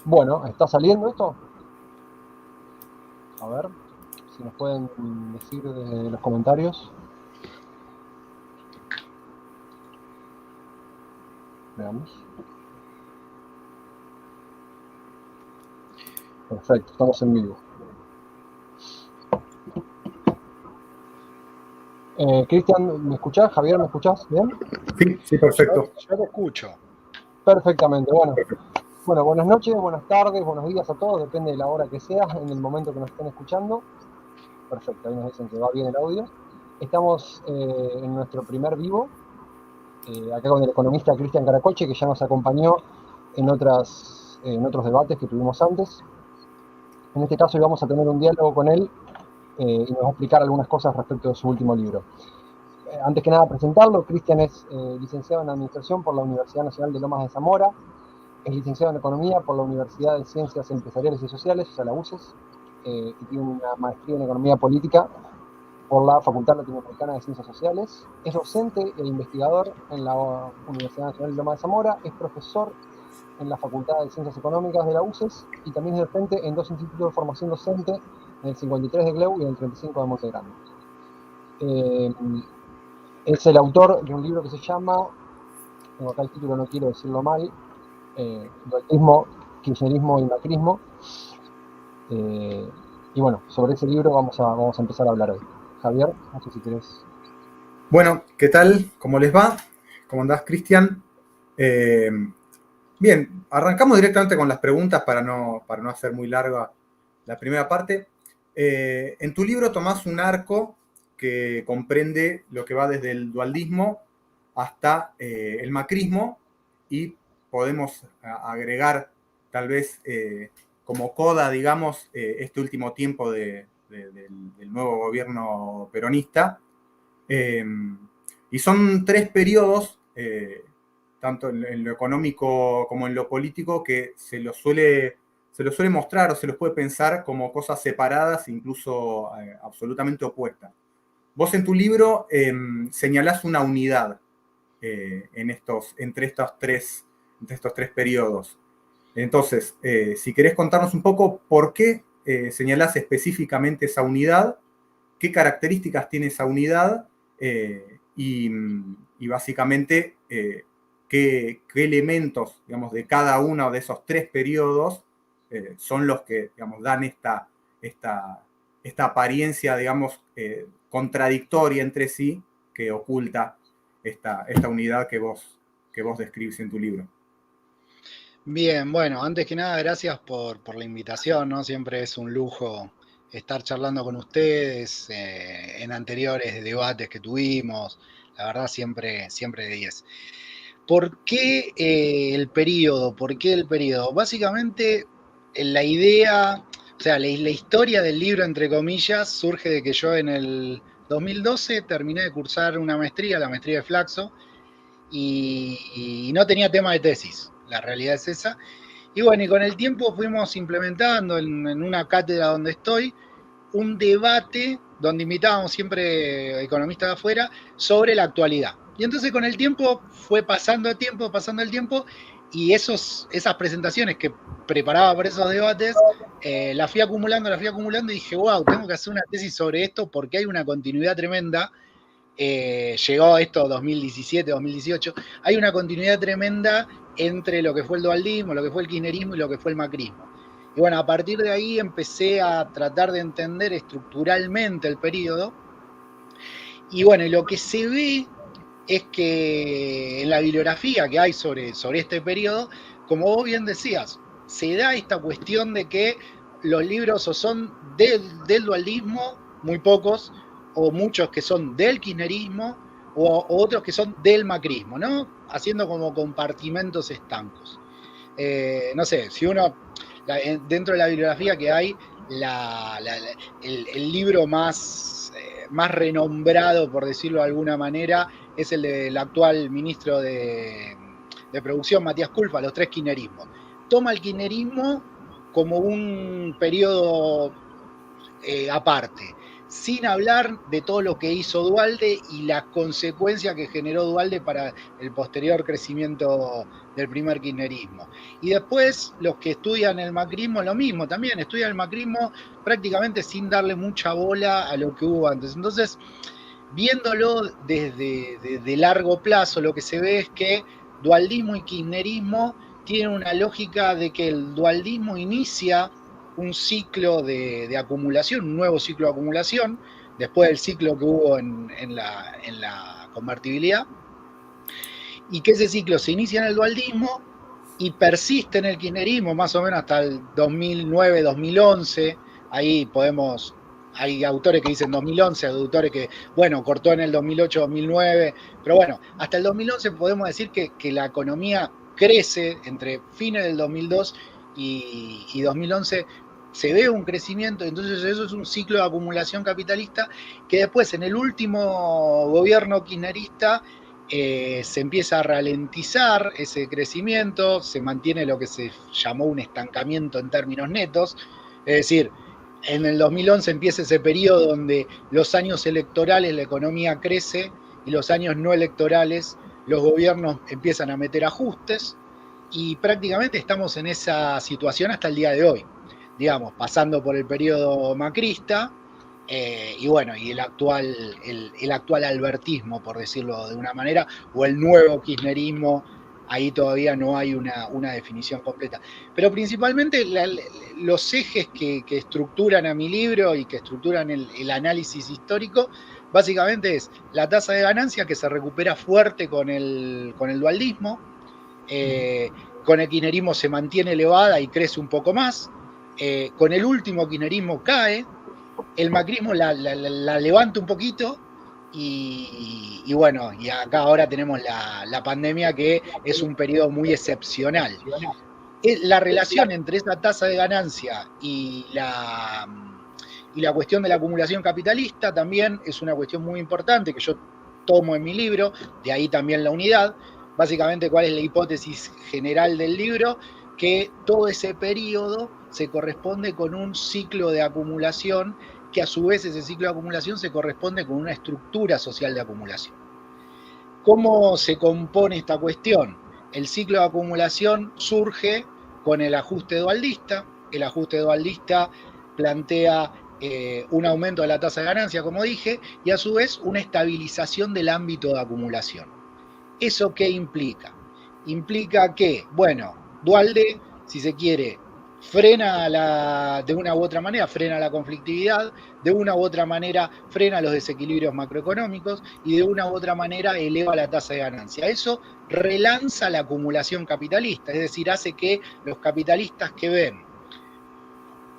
Bueno, ¿está saliendo esto? A ver si nos pueden decir de los comentarios. Veamos. Perfecto, estamos en vivo. Cristian, ¿me escuchás? Javier, ¿me escuchás? ¿Bien? Sí, sí, perfecto. Yo te escucho. Perfectamente, bueno. Perfecto. Bueno, buenas noches, buenas tardes, buenos días a todos, depende de la hora que sea, en el momento que nos estén escuchando. Perfecto, ahí nos dicen que va bien el audio. Estamos en nuestro primer vivo, acá con el economista Cristian Caracoche, que ya nos acompañó en otros debates que tuvimos antes. En este caso hoy vamos a tener un diálogo con él y nos va a explicar algunas cosas respecto de su último libro. Antes que nada presentarlo, Cristian es licenciado en Administración por la Universidad Nacional de Lomas de Zamora, es licenciado en Economía por la Universidad de Ciencias Empresariales y Sociales, o sea, la UCES, y tiene una maestría en Economía Política por la Facultad Latinoamericana de Ciencias Sociales. Es docente e investigador en la Universidad Nacional de Lomas de Zamora, es profesor en la Facultad de Ciencias Económicas de la UCES y también es docente en dos institutos de formación docente, en el 53 de Gleu y en el 35 de Monte Grande. Es el autor de un libro que se llama, tengo acá el título, no quiero decirlo mal, dualismo, kirchnerismo y macrismo. Y bueno, sobre ese libro vamos a empezar a hablar hoy. Javier, no sé si querés. Bueno, ¿qué tal? ¿Cómo les va? ¿Cómo andás, Cristian? Bien, arrancamos directamente con las preguntas para no hacer muy larga la primera parte. En tu libro tomás un arco que comprende lo que va desde el dualdismo hasta el macrismo y podemos agregar tal vez como coda, digamos, este último tiempo del nuevo gobierno peronista. Y son tres periodos, tanto en lo económico como en lo político, que se los suele mostrar o se los puede pensar como cosas separadas, incluso absolutamente opuestas. Vos en tu libro señalás una unidad entre estos tres periodos. Entonces, si querés contarnos un poco por qué señalás específicamente esa unidad, qué características tiene esa unidad y básicamente qué elementos, digamos, de cada uno de esos tres periodos son los que, digamos, dan esta apariencia, digamos, contradictoria entre sí que oculta esta unidad que vos describís en tu libro. Bien, bueno, antes que nada, gracias por la invitación, ¿no? Siempre es un lujo estar charlando con ustedes en anteriores debates que tuvimos. La verdad, siempre de 10. ¿Por qué el periodo? ¿Por qué el periodo? Básicamente, la idea, o sea, la historia del libro, entre comillas, surge de que yo en el 2012 terminé de cursar una maestría, la maestría de Flaxo, y no tenía tema de tesis. La realidad es esa. Y bueno, y con el tiempo fuimos implementando en una cátedra donde estoy un debate donde invitábamos siempre economistas de afuera sobre la actualidad. Y entonces con el tiempo fue pasando el tiempo, y esas presentaciones que preparaba para esos debates, las fui acumulando y dije, wow, tengo que hacer una tesis sobre esto porque hay una continuidad tremenda. Llegó esto 2017, 2018, hay una continuidad tremenda entre lo que fue el dualdismo, lo que fue el kirchnerismo y lo que fue el macrismo. Y bueno, a partir de ahí empecé a tratar de entender estructuralmente el periodo. Y bueno, lo que se ve es que en la bibliografía que hay sobre este periodo, como vos bien decías, se da esta cuestión de que los libros o son del dualdismo, muy pocos, o muchos que son del kirchnerismo, o otros que son del macrismo, ¿no? Haciendo como compartimentos estancos. No sé, si uno, dentro de la bibliografía que hay, el libro más renombrado, por decirlo de alguna manera, es el del actual ministro de Producción, Matías Culfas, Los tres kirchnerismos. Toma el kirchnerismo como un periodo aparte. sin hablar de todo lo que hizo Duhalde y la consecuencia que generó Duhalde para el posterior crecimiento del primer kirchnerismo. Y después los que estudian el macrismo, lo mismo, también estudian el macrismo prácticamente sin darle mucha bola a lo que hubo antes. Entonces, viéndolo desde largo plazo, lo que se ve es que dualdismo y kirchnerismo tienen una lógica de que el dualdismo inicia un ciclo de acumulación, un nuevo ciclo de acumulación, después del ciclo que hubo en la convertibilidad, y que ese ciclo se inicia en el dualdismo y persiste en el kirchnerismo más o menos hasta el 2009, 2011, ahí podemos... Hay autores que dicen 2011, hay autores que, bueno, cortó en el 2008, 2009, pero bueno, hasta el 2011 podemos decir que la economía crece entre fines del 2002 y 2011, se ve un crecimiento, entonces eso es un ciclo de acumulación capitalista que después en el último gobierno kirchnerista se empieza a ralentizar ese crecimiento, se mantiene lo que se llamó un estancamiento en términos netos, es decir, en el 2011 empieza ese periodo donde los años electorales la economía crece y los años no electorales los gobiernos empiezan a meter ajustes y prácticamente estamos en esa situación hasta el día de hoy, digamos, pasando por el periodo macrista y bueno, y el actual albertismo, por decirlo de una manera, o el nuevo kirchnerismo. Ahí todavía no hay una definición completa. Pero principalmente los ejes que estructuran a mi libro y que estructuran el análisis histórico, básicamente es la tasa de ganancia que se recupera fuerte con el dualdismo, con el kirchnerismo se mantiene elevada y crece un poco más, con el último kirchnerismo cae, el macrismo la levanta un poquito, y bueno, y acá ahora tenemos la pandemia, que es un periodo muy excepcional. La relación entre esa tasa de ganancia y la cuestión de la acumulación capitalista también es una cuestión muy importante que yo tomo en mi libro, de ahí también la unidad. Básicamente, ¿cuál es la hipótesis general del libro? Que todo ese periodo se corresponde con un ciclo de acumulación, que a su vez ese ciclo de acumulación se corresponde con una estructura social de acumulación. ¿Cómo se compone esta cuestión? El ciclo de acumulación surge con el ajuste dualdista. El ajuste dualdista plantea un aumento de la tasa de ganancia, como dije, y a su vez una estabilización del ámbito de acumulación. ¿Eso qué implica? Implica que, bueno, Duhalde, si se quiere, frena de una u otra manera, frena la conflictividad, de una u otra manera frena los desequilibrios macroeconómicos y de una u otra manera eleva la tasa de ganancia. Eso relanza la acumulación capitalista, es decir, hace que los capitalistas que ven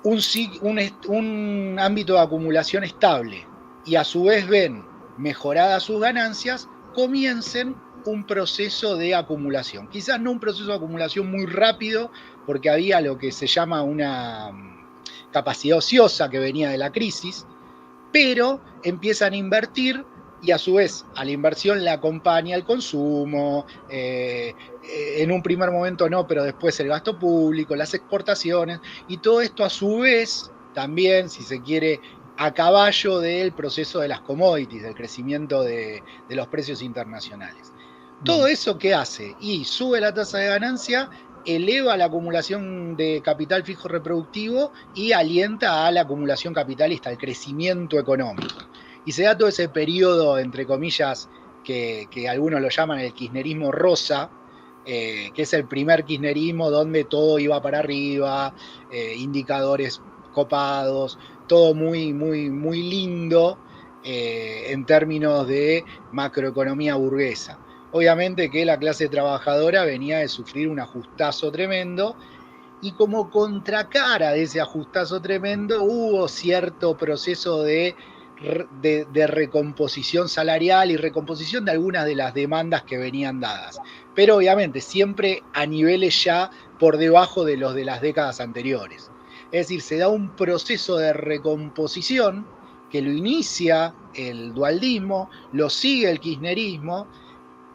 un ámbito de acumulación estable y a su vez ven mejoradas sus ganancias, comiencen un proceso de acumulación. Quizás no un proceso de acumulación muy rápido, porque había lo que se llama una capacidad ociosa que venía de la crisis, pero empiezan a invertir y a su vez a la inversión la acompaña el consumo, en un primer momento no, pero después el gasto público, las exportaciones, y todo esto a su vez también, si se quiere, a caballo del proceso de las commodities, del crecimiento de los precios internacionales. Todo eso, ¿qué hace? Y sube la tasa de ganancia, eleva la acumulación de capital fijo reproductivo y alienta a la acumulación capitalista, al crecimiento económico. Y se da todo ese periodo, entre comillas, que algunos lo llaman el kirchnerismo rosa, que es el primer kirchnerismo donde todo iba para arriba, indicadores copados, todo muy, muy, muy lindo en términos de macroeconomía burguesa. Obviamente que la clase trabajadora venía de sufrir un ajustazo tremendo y como contracara de ese ajustazo tremendo hubo cierto proceso de recomposición salarial y recomposición de algunas de las demandas que venían dadas. Pero obviamente siempre a niveles ya por debajo de los de las décadas anteriores. Es decir, se da un proceso de recomposición que lo inicia el dualdismo, lo sigue el kirchnerismo,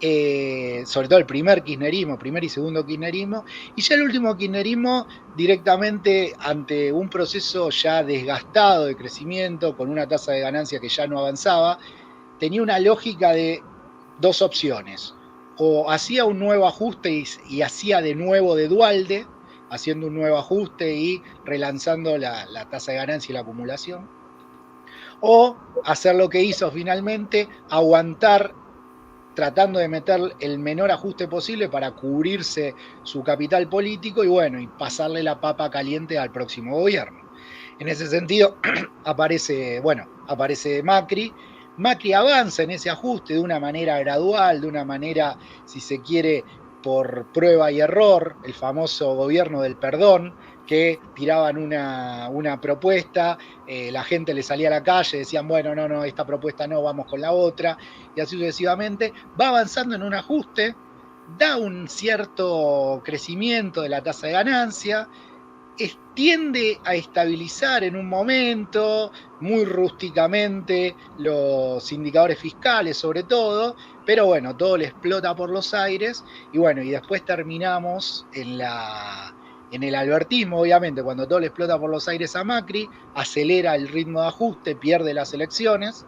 sobre todo el primer kirchnerismo, primer y segundo kirchnerismo, y ya el último kirchnerismo directamente ante un proceso ya desgastado de crecimiento, con una tasa de ganancia que ya no avanzaba, tenía una lógica de dos opciones: o hacía un nuevo ajuste y hacía de nuevo de Duhalde, haciendo un nuevo ajuste y relanzando la tasa de ganancia y la acumulación, o hacer lo que hizo finalmente, aguantar tratando de meter el menor ajuste posible para cubrirse su capital político y pasarle la papa caliente al próximo gobierno. En ese sentido, aparece Macri. Macri avanza en ese ajuste de una manera gradual, de una manera, si se quiere, por prueba y error, el famoso gobierno del perdón, que tiraban una propuesta, la gente le salía a la calle, decían, bueno, no, esta propuesta no, vamos con la otra, y así sucesivamente, va avanzando en un ajuste, da un cierto crecimiento de la tasa de ganancia, tiende a estabilizar en un momento, muy rústicamente, los indicadores fiscales sobre todo, pero bueno, todo le explota por los aires, y después terminamos en el albertismo, obviamente, cuando todo le explota por los aires a Macri, acelera el ritmo de ajuste, pierde las elecciones,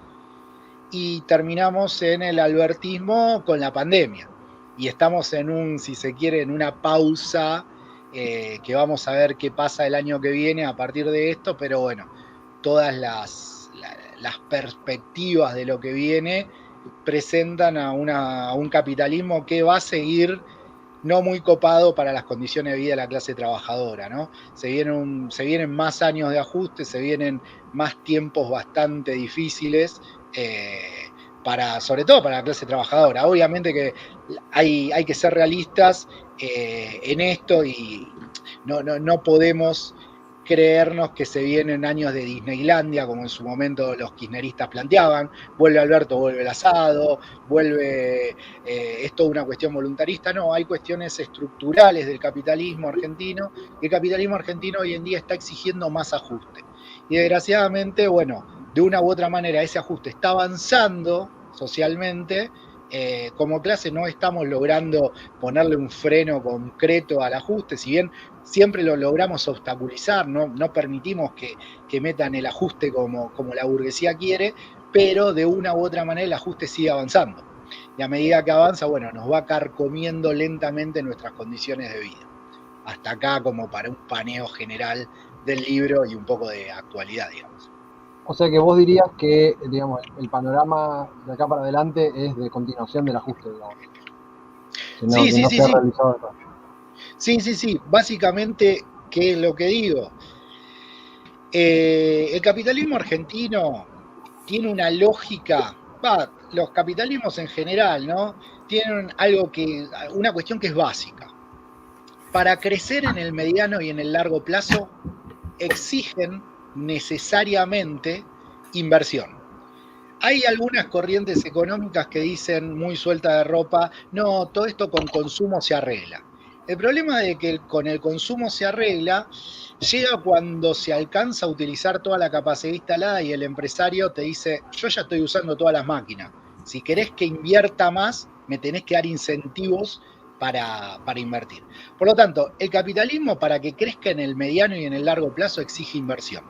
y terminamos en el albertismo con la pandemia. Y estamos si se quiere, en una pausa, que vamos a ver qué pasa el año que viene a partir de esto, pero bueno, todas las perspectivas de lo que viene presentan a un capitalismo que va a seguir no muy copado para las condiciones de vida de la clase trabajadora, ¿no? Se vienen más años de ajuste, se vienen más tiempos bastante difíciles, sobre todo para la clase trabajadora. Obviamente que hay que ser realistas en esto y no podemos creernos que se vienen años de Disneylandia, como en su momento los kirchneristas planteaban. Vuelve Alberto, vuelve el asado, es toda una cuestión voluntarista. No, hay cuestiones estructurales del capitalismo argentino, y el capitalismo argentino hoy en día está exigiendo más ajuste. Y desgraciadamente, de una u otra manera, ese ajuste está avanzando socialmente. Como clase no estamos logrando ponerle un freno concreto al ajuste, si bien siempre lo logramos obstaculizar, no permitimos que metan el ajuste como la burguesía quiere, pero de una u otra manera el ajuste sigue avanzando. Y a medida que avanza, nos va carcomiendo lentamente nuestras condiciones de vida. Hasta acá como para un paneo general del libro y un poco de actualidad, digamos. O sea que vos dirías que, el panorama de acá para adelante es de continuación del ajuste, digamos. Sí. Básicamente, ¿qué es lo que digo? El capitalismo argentino tiene una lógica, los capitalismos en general, ¿no? Tienen una cuestión que es básica. Para crecer en el mediano y en el largo plazo, exigen necesariamente inversión. Hay algunas corrientes económicas que dicen muy suelta de ropa, no, todo esto con consumo se arregla. El problema de que con el consumo se arregla llega cuando se alcanza a utilizar toda la capacidad instalada y el empresario te dice, yo ya estoy usando todas las máquinas, si querés que invierta más, me tenés que dar incentivos para invertir. Por lo tanto, el capitalismo, para que crezca en el mediano y en el largo plazo, exige inversión.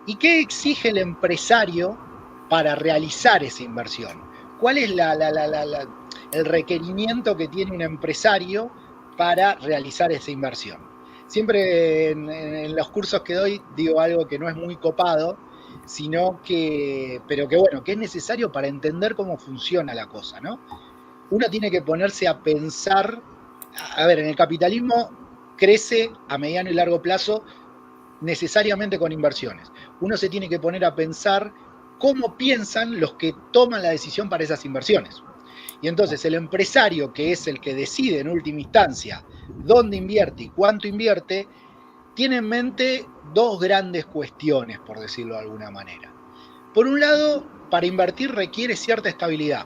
¿Y qué exige el empresario para realizar esa inversión? ¿Cuál es el requerimiento que tiene un empresario para realizar esa inversión? Siempre en los cursos que doy digo algo que no es muy copado, pero que es necesario para entender cómo funciona la cosa, ¿no? Uno tiene que ponerse a pensar, en el capitalismo crece a mediano y largo plazo necesariamente con inversiones. Uno se tiene que poner a pensar cómo piensan los que toman la decisión para esas inversiones. Y entonces el empresario, que es el que decide en última instancia dónde invierte y cuánto invierte, tiene en mente dos grandes cuestiones, por decirlo de alguna manera. Por un lado, para invertir requiere cierta estabilidad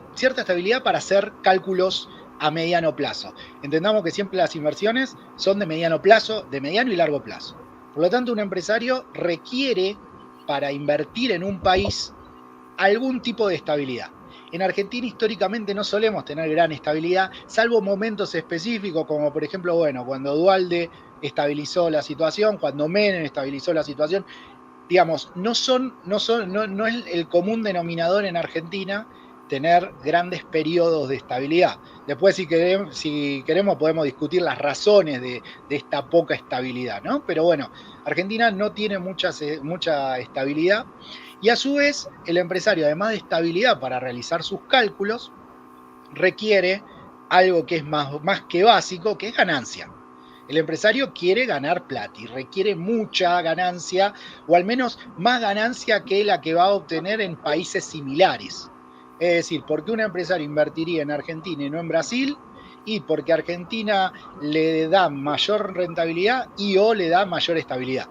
para hacer cálculos a mediano plazo. Entendamos que siempre las inversiones son de mediano y largo plazo. Por lo tanto, un empresario requiere, para invertir en un país, algún tipo de estabilidad. En Argentina históricamente no solemos tener gran estabilidad, salvo momentos específicos, como por ejemplo, bueno, cuando Duhalde estabilizó la situación, cuando Menem estabilizó la situación. Digamos, no es el común denominador en Argentina tener grandes periodos de estabilidad. Después, si queremos podemos discutir las razones de esta poca estabilidad, ¿no? Pero bueno, Argentina no tiene mucha estabilidad, y a su vez el empresario, además de estabilidad para realizar sus cálculos, requiere algo que es más que básico, que es ganancia. El empresario quiere ganar plata y requiere mucha ganancia, o al menos más ganancia que la que va a obtener en países similares. Es decir, ¿por qué un empresario invertiría en Argentina y no en Brasil? Y porque Argentina le da mayor rentabilidad y o le da mayor estabilidad.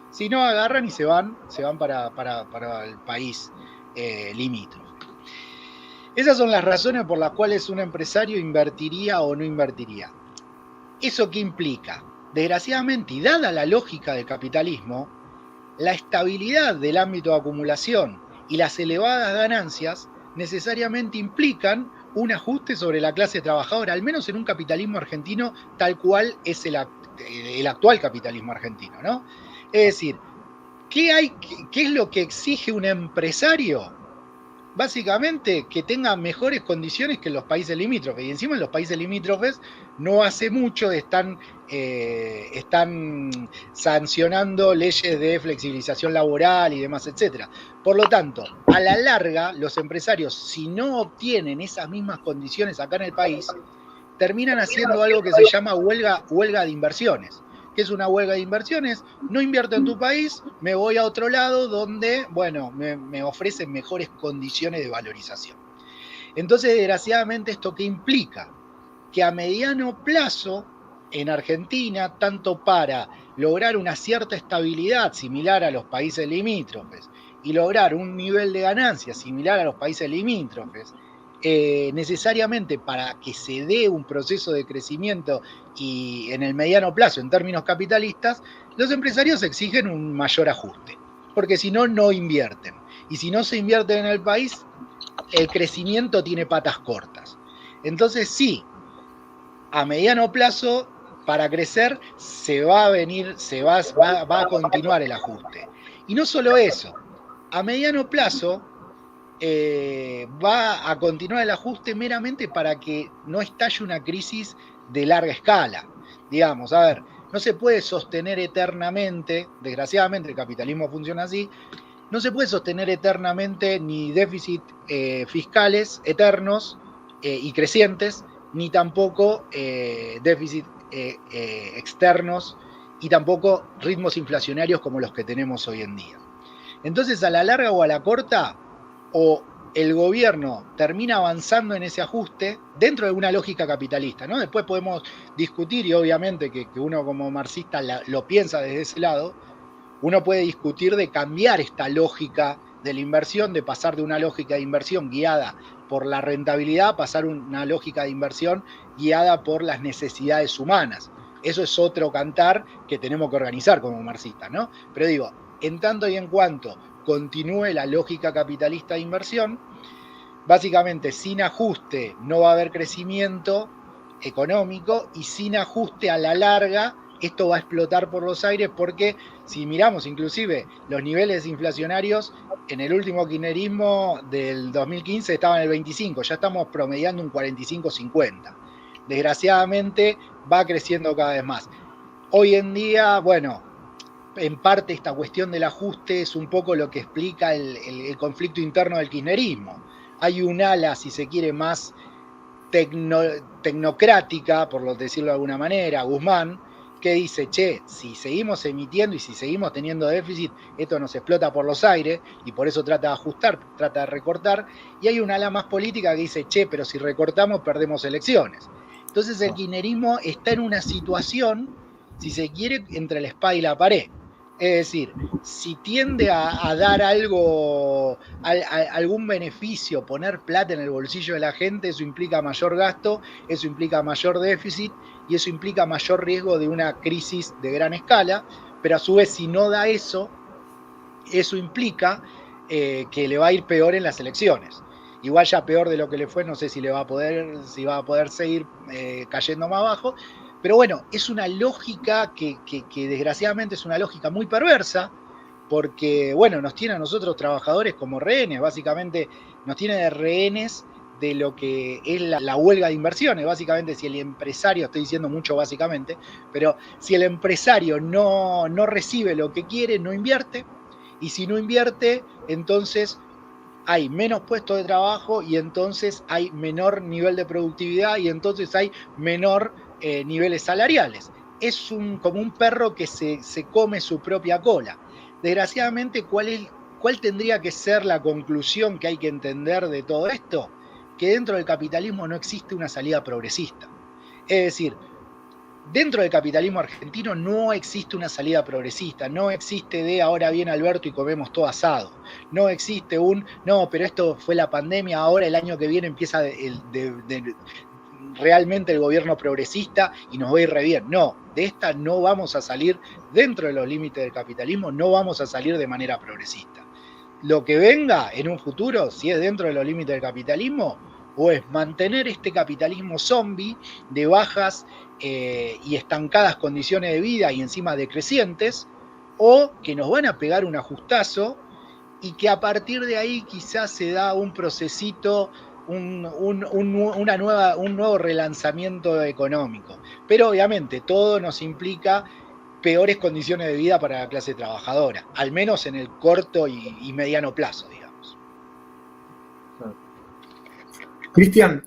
Si no, agarran y se van para el país limítrofe. Esas son las razones por las cuales un empresario invertiría o no invertiría. ¿Eso qué implica? Desgraciadamente, y dada la lógica del capitalismo, la estabilidad del ámbito de acumulación y las elevadas ganancias necesariamente implican un ajuste sobre la clase trabajadora, al menos en un capitalismo argentino tal cual es el actual capitalismo argentino, ¿no? Es decir, ¿qué es lo que exige un empresario? Básicamente que tenga mejores condiciones que en los países limítrofes. Y encima en los países limítrofes no hace mucho están sancionando leyes de flexibilización laboral y demás, etc. Por lo tanto, a la larga, los empresarios, si no obtienen esas mismas condiciones acá en el país, terminan haciendo algo que se llama huelga de inversiones. ¿Qué es una huelga de inversiones? No invierto en tu país, me voy a otro lado donde, bueno, me ofrecen mejores condiciones de valorización. Entonces, desgraciadamente, ¿esto qué implica? Que a mediano plazo, en Argentina, tanto para lograr una cierta estabilidad similar a los países limítrofes y lograr un nivel de ganancia similar a los países limítrofes, necesariamente para que se dé un proceso de crecimiento y en el mediano plazo, en términos capitalistas, los empresarios exigen un mayor ajuste, porque si no, no invierten. Y si no se invierte en el país, el crecimiento tiene patas cortas. Entonces sí, a mediano plazo, para crecer, va a continuar el ajuste. Y no solo eso, a mediano plazo va a continuar el ajuste meramente para que no estalle una crisis de larga escala. Digamos, a ver, no se puede sostener eternamente, desgraciadamente el capitalismo funciona así, no se puede sostener eternamente ni déficit fiscales eternos y crecientes, ni tampoco déficit externos y tampoco ritmos inflacionarios como los que tenemos hoy en día. Entonces, a la larga o a la corta, o el gobierno termina avanzando en ese ajuste dentro de una lógica capitalista, ¿no? Después podemos discutir, y obviamente que uno como marxista lo piensa desde ese lado, uno puede discutir de cambiar esta lógica de la inversión, de pasar de una lógica de inversión guiada por la rentabilidad a pasar a una lógica de inversión guiada por las necesidades humanas. Eso es otro cantar que tenemos que organizar como marxistas, ¿no? Pero digo, en tanto y en cuanto continúe la lógica capitalista de inversión, básicamente sin ajuste no va a haber crecimiento económico, y sin ajuste a la larga esto va a explotar por los aires, porque si miramos inclusive los niveles inflacionarios en el último kirchnerismo del 2015 estaban en el 25, ya estamos promediando un 45-50. Desgraciadamente va creciendo cada vez más. Hoy en día, bueno, en parte esta cuestión del ajuste es un poco lo que explica el conflicto interno del kirchnerismo. Hay un ala, si se quiere, más tecnocrática, por decirlo de alguna manera, Guzmán, que dice, che, si seguimos emitiendo y si seguimos teniendo déficit, esto nos explota por los aires, y por eso trata de ajustar, trata de recortar. Y hay un ala más política que dice, che, pero si recortamos perdemos elecciones. Entonces el kirchnerismo está en una situación, si se quiere, entre la espada y la pared. Es decir, si tiende a dar algo, algún beneficio, poner plata en el bolsillo de la gente, eso implica mayor gasto, eso implica mayor déficit y eso implica mayor riesgo de una crisis de gran escala. Pero a su vez, si no da eso implica que le va a ir peor en las elecciones. igual ya peor de lo que le fue, no sé si va a poder seguir cayendo más abajo, pero bueno, es una lógica que desgraciadamente es una lógica muy perversa, porque bueno, nos tiene a nosotros trabajadores como rehenes, básicamente nos tiene de rehenes de lo que es la huelga de inversiones. Básicamente, si el empresario, estoy diciendo mucho básicamente, pero si el empresario no recibe lo que quiere, no invierte, y si no invierte, entonces hay menos puestos de trabajo y entonces hay menor nivel de productividad y entonces hay menor niveles salariales. Es como un perro que se come su propia cola. Desgraciadamente, ¿cuál tendría que ser la conclusión que hay que entender de todo esto? Que dentro del capitalismo no existe una salida progresista. Es decir, dentro del capitalismo argentino no existe una salida progresista, no existe de ahora viene Alberto y comemos todo asado, no existe no, pero esto fue la pandemia, ahora el año que viene empieza realmente el gobierno progresista y nos va a ir re bien. No, de esta no vamos a salir dentro de los límites del capitalismo, no vamos a salir de manera progresista. Lo que venga en un futuro, si es dentro de los límites del capitalismo, o es mantener este capitalismo zombie de bajas y estancadas condiciones de vida y encima decrecientes, o que nos van a pegar un ajustazo y que a partir de ahí quizás se da un procesito, un nuevo relanzamiento económico. Pero obviamente todo nos implica peores condiciones de vida para la clase trabajadora, al menos en el corto y mediano plazo, digamos. Cristian,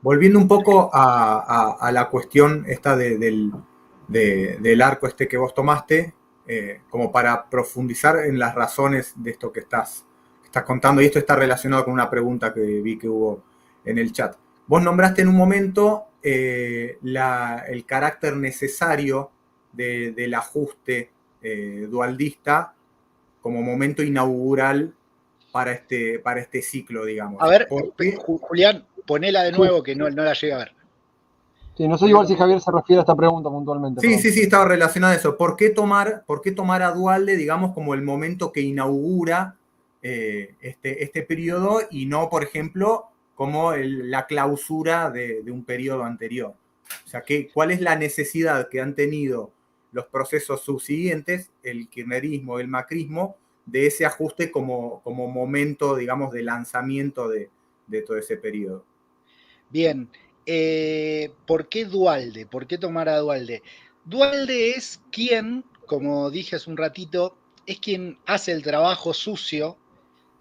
volviendo un poco a la cuestión esta del arco este que vos tomaste, como para profundizar en las razones de esto que estás contando, y esto está relacionado con una pregunta que vi que hubo en el chat. Vos nombraste en un momento el carácter necesario del ajuste dualdista como momento inaugural para este ciclo, digamos. A ver, Julián, ponela de nuevo que no la llegué a ver. Sí, no sé igual si Javier se refiere a esta pregunta puntualmente. Sí, estaba relacionado a eso. ¿Por qué tomar a Duhalde, digamos, como el momento que inaugura este periodo y no, por ejemplo, como la clausura de un periodo anterior? O sea, ¿cuál es la necesidad que han tenido los procesos subsiguientes, el kirchnerismo, el macrismo, de ese ajuste como momento, digamos, de lanzamiento de todo ese periodo? Bien, ¿por qué Duhalde? ¿Por qué tomar a Duhalde? Duhalde es quien, como dije hace un ratito, es quien hace el trabajo sucio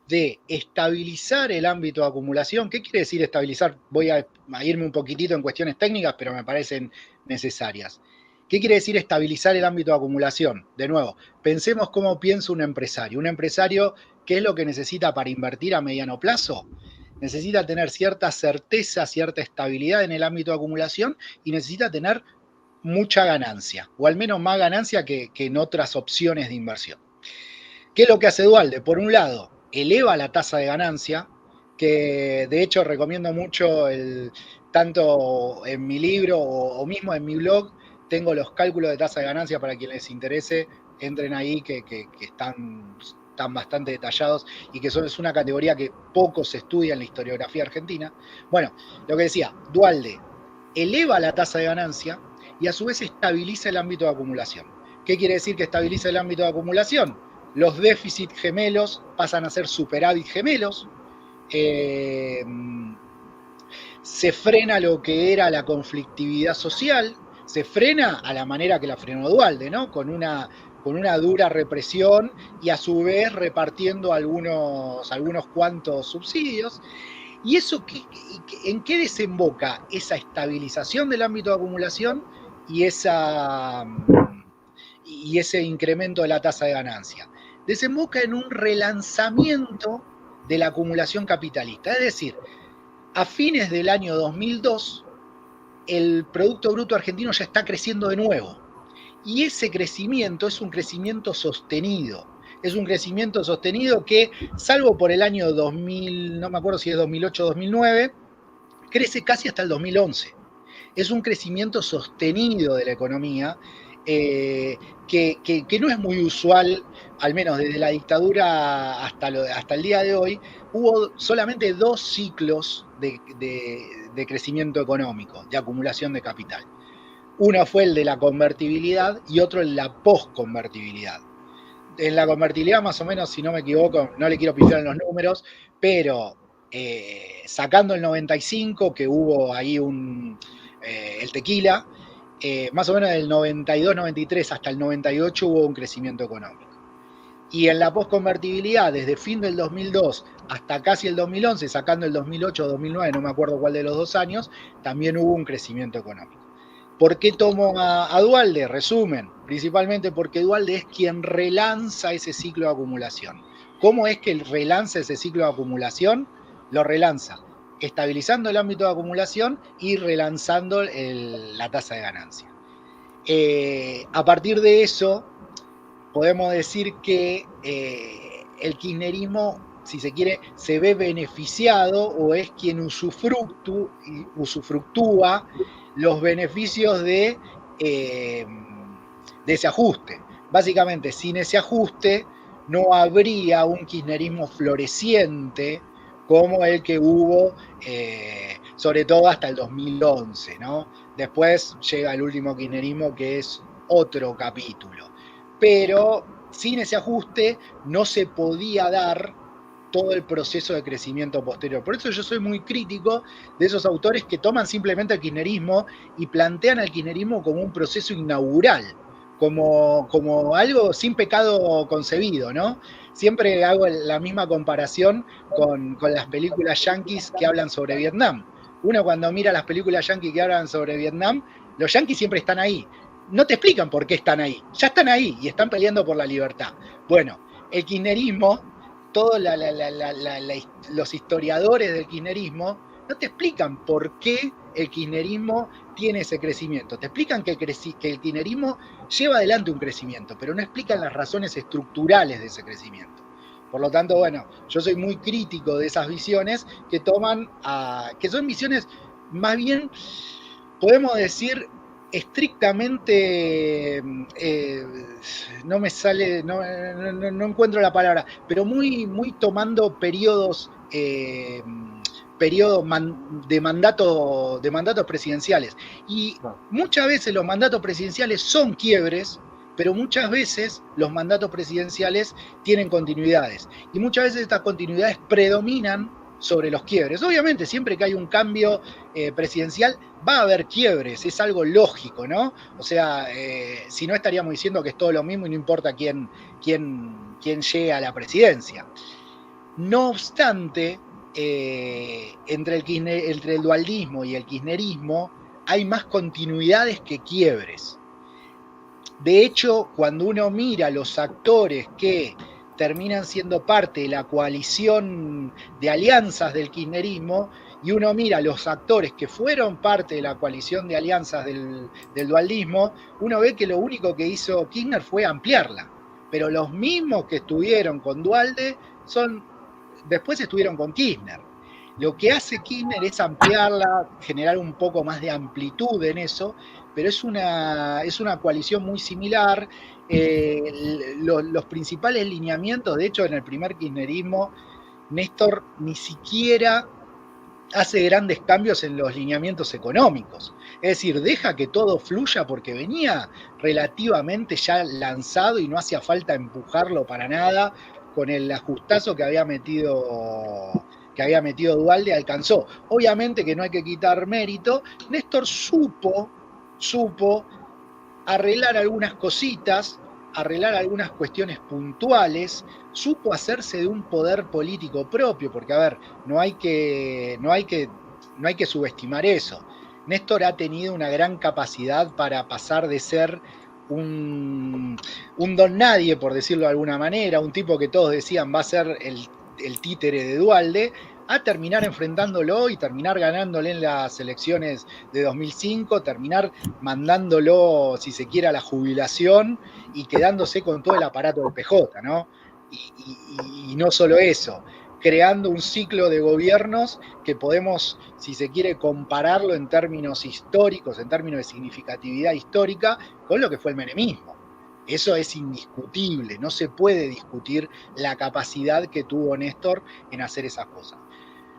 de estabilizar el ámbito de acumulación. ¿Qué quiere decir estabilizar? Voy a irme un poquitito en cuestiones técnicas, pero me parecen necesarias. ¿Qué quiere decir estabilizar el ámbito de acumulación? De nuevo, pensemos cómo piensa un empresario. Un empresario, ¿qué es lo que necesita para invertir a mediano plazo? Necesita tener cierta certeza, cierta estabilidad en el ámbito de acumulación y necesita tener mucha ganancia, o al menos más ganancia que en otras opciones de inversión. ¿Qué es lo que hace Duhalde? Por un lado, eleva la tasa de ganancia, que de hecho recomiendo mucho, tanto en mi libro o mismo en mi blog, tengo los cálculos de tasa de ganancia para quien les interese, entren ahí que están bastante detallados y que es una categoría que poco se estudia en la historiografía argentina. Bueno, lo que decía, Duhalde eleva la tasa de ganancia y a su vez estabiliza el ámbito de acumulación. ¿Qué quiere decir que estabiliza el ámbito de acumulación? Los déficits gemelos pasan a ser superávit gemelos, se frena lo que era la conflictividad social, se frena a la manera que la frenó Duhalde, ¿no? Con una dura represión y a su vez repartiendo algunos cuantos subsidios. ¿Y eso en qué desemboca esa estabilización del ámbito de acumulación y ese incremento de la tasa de ganancia? Desemboca en un relanzamiento de la acumulación capitalista. Es decir, a fines del año 2002, el Producto Bruto Argentino ya está creciendo de nuevo. Y ese crecimiento es un crecimiento sostenido. Es un crecimiento sostenido que, salvo por el año 2000, no me acuerdo si es 2008 o 2009, crece casi hasta el 2011. Es un crecimiento sostenido de la economía que no es muy usual, al menos desde la dictadura hasta el día de hoy. Hubo solamente 2 ciclos de crecimiento económico, de acumulación de capital. Uno fue el de la convertibilidad y otro el de la posconvertibilidad. En la convertibilidad, más o menos, si no me equivoco, no le quiero pifiar en los números, pero sacando el 95, que hubo ahí el tequila, más o menos del 92, 93 hasta el 98 hubo un crecimiento económico. Y en la posconvertibilidad, desde fin del 2002 hasta casi el 2011, sacando el 2008 o 2009, no me acuerdo cuál de los 2 años, también hubo un crecimiento económico. ¿Por qué tomo a Duhalde? Resumen, principalmente porque Duhalde es quien relanza ese ciclo de acumulación. ¿Cómo es que relanza ese ciclo de acumulación? Lo relanza estabilizando el ámbito de acumulación y relanzando la tasa de ganancia. A partir de eso, podemos decir que el kirchnerismo, si se quiere, se ve beneficiado o es quien usufructúa los beneficios de ese ajuste. Básicamente, sin ese ajuste no habría un kirchnerismo floreciente como el que hubo, sobre todo hasta el 2011, ¿no? Después llega el último kirchnerismo, que es otro capítulo. Pero sin ese ajuste no se podía dar todo el proceso de crecimiento posterior. Por eso yo soy muy crítico de esos autores que toman simplemente el kirchnerismo y plantean al kirchnerismo como un proceso inaugural, como algo sin pecado concebido, ¿no? Siempre hago la misma comparación con las películas yanquis que hablan sobre Vietnam. Uno cuando mira las películas yanquis que hablan sobre Vietnam, los yanquis siempre están ahí. No te explican por qué están ahí. Ya están ahí y están peleando por la libertad. Bueno, el kirchnerismo, todos los historiadores del kirchnerismo no te explican por qué el kirchnerismo tiene ese crecimiento. Te explican que el kirchnerismo lleva adelante un crecimiento, pero no explican las razones estructurales de ese crecimiento. Por lo tanto, bueno, yo soy muy crítico de esas visiones que que son visiones más bien, podemos decir, estrictamente, no me sale, no encuentro la palabra, pero muy tomando periodos de mandatos presidenciales. Y muchas veces los mandatos presidenciales son quiebres, pero muchas veces los mandatos presidenciales tienen continuidades. Y muchas veces estas continuidades predominan sobre los quiebres. Obviamente, siempre que hay un cambio presidencial, va a haber quiebres, es algo lógico, ¿no? O sea, si no estaríamos diciendo que es todo lo mismo y no importa quién llegue a la presidencia. No obstante, entre el dualdismo y el kirchnerismo hay más continuidades que quiebres. De hecho, cuando uno mira los actores que terminan siendo parte de la coalición de alianzas del kirchnerismo, y uno mira los actores que fueron parte de la coalición de alianzas del dualdismo, uno ve que lo único que hizo Kirchner fue ampliarla. Pero los mismos que estuvieron con Duhalde después estuvieron con Kirchner. Lo que hace Kirchner es ampliarla, generar un poco más de amplitud en eso, pero es una coalición muy similar. Los principales lineamientos, de hecho, en el primer kirchnerismo, Néstor ni siquiera hace grandes cambios en los lineamientos económicos. Es decir, deja que todo fluya porque venía relativamente ya lanzado y no hacía falta empujarlo para nada. Con el ajustazo que había metido Duhalde, alcanzó. Obviamente que no hay que quitar mérito. Néstor supo arreglar algunas cositas, arreglar algunas cuestiones puntuales, supo hacerse de un poder político propio, porque, a ver, no hay que subestimar eso. Néstor ha tenido una gran capacidad para pasar de ser un don nadie, por decirlo de alguna manera, un tipo que todos decían va a ser el títere de Duhalde, a terminar enfrentándolo y terminar ganándole en las elecciones de 2005, terminar mandándolo, si se quiere, a la jubilación y quedándose con todo el aparato del PJ, ¿no? Y no solo eso, creando un ciclo de gobiernos que podemos, si se quiere, compararlo en términos históricos, en términos de significatividad histórica, con lo que fue el menemismo. Eso es indiscutible, no se puede discutir la capacidad que tuvo Néstor en hacer esas cosas.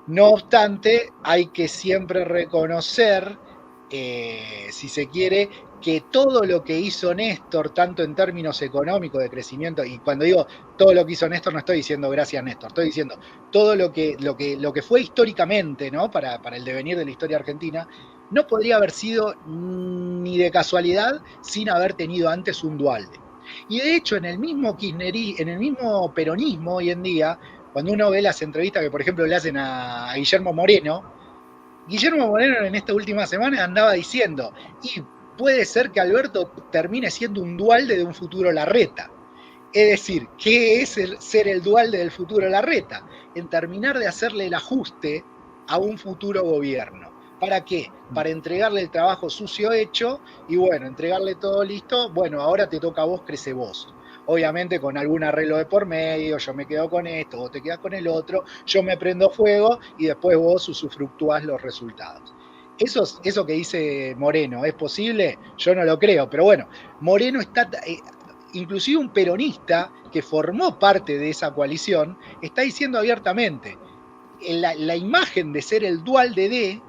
No obstante, hay que siempre reconocer, si se quiere, que todo lo que hizo Néstor, tanto en términos económicos de crecimiento, y cuando digo todo lo que hizo Néstor, no estoy diciendo gracias Néstor, estoy diciendo todo lo que fue históricamente, ¿no? Para el devenir de la historia argentina, no podría haber sido ni de casualidad sin haber tenido antes un Duhalde. Y de hecho, en el mismo peronismo hoy en día, cuando uno ve las entrevistas que, por ejemplo, le hacen a Guillermo Moreno en esta última semana andaba diciendo, y puede ser que Alberto termine siendo un Duhalde de un futuro Larreta. Es decir, ¿qué es ser el Duhalde del futuro Larreta? En terminar de hacerle el ajuste a un futuro gobierno. ¿Para qué? Para entregarle el trabajo sucio hecho y bueno, entregarle todo listo, bueno, ahora te toca a vos, crece vos. Obviamente con algún arreglo de por medio, yo me quedo con esto, vos te quedás con el otro, yo me prendo fuego y después vos usufructuás los resultados. Eso que dice Moreno, ¿es posible? Yo no lo creo, pero bueno, Moreno está, inclusive un peronista que formó parte de esa coalición, está diciendo abiertamente, la imagen de ser el Duhalde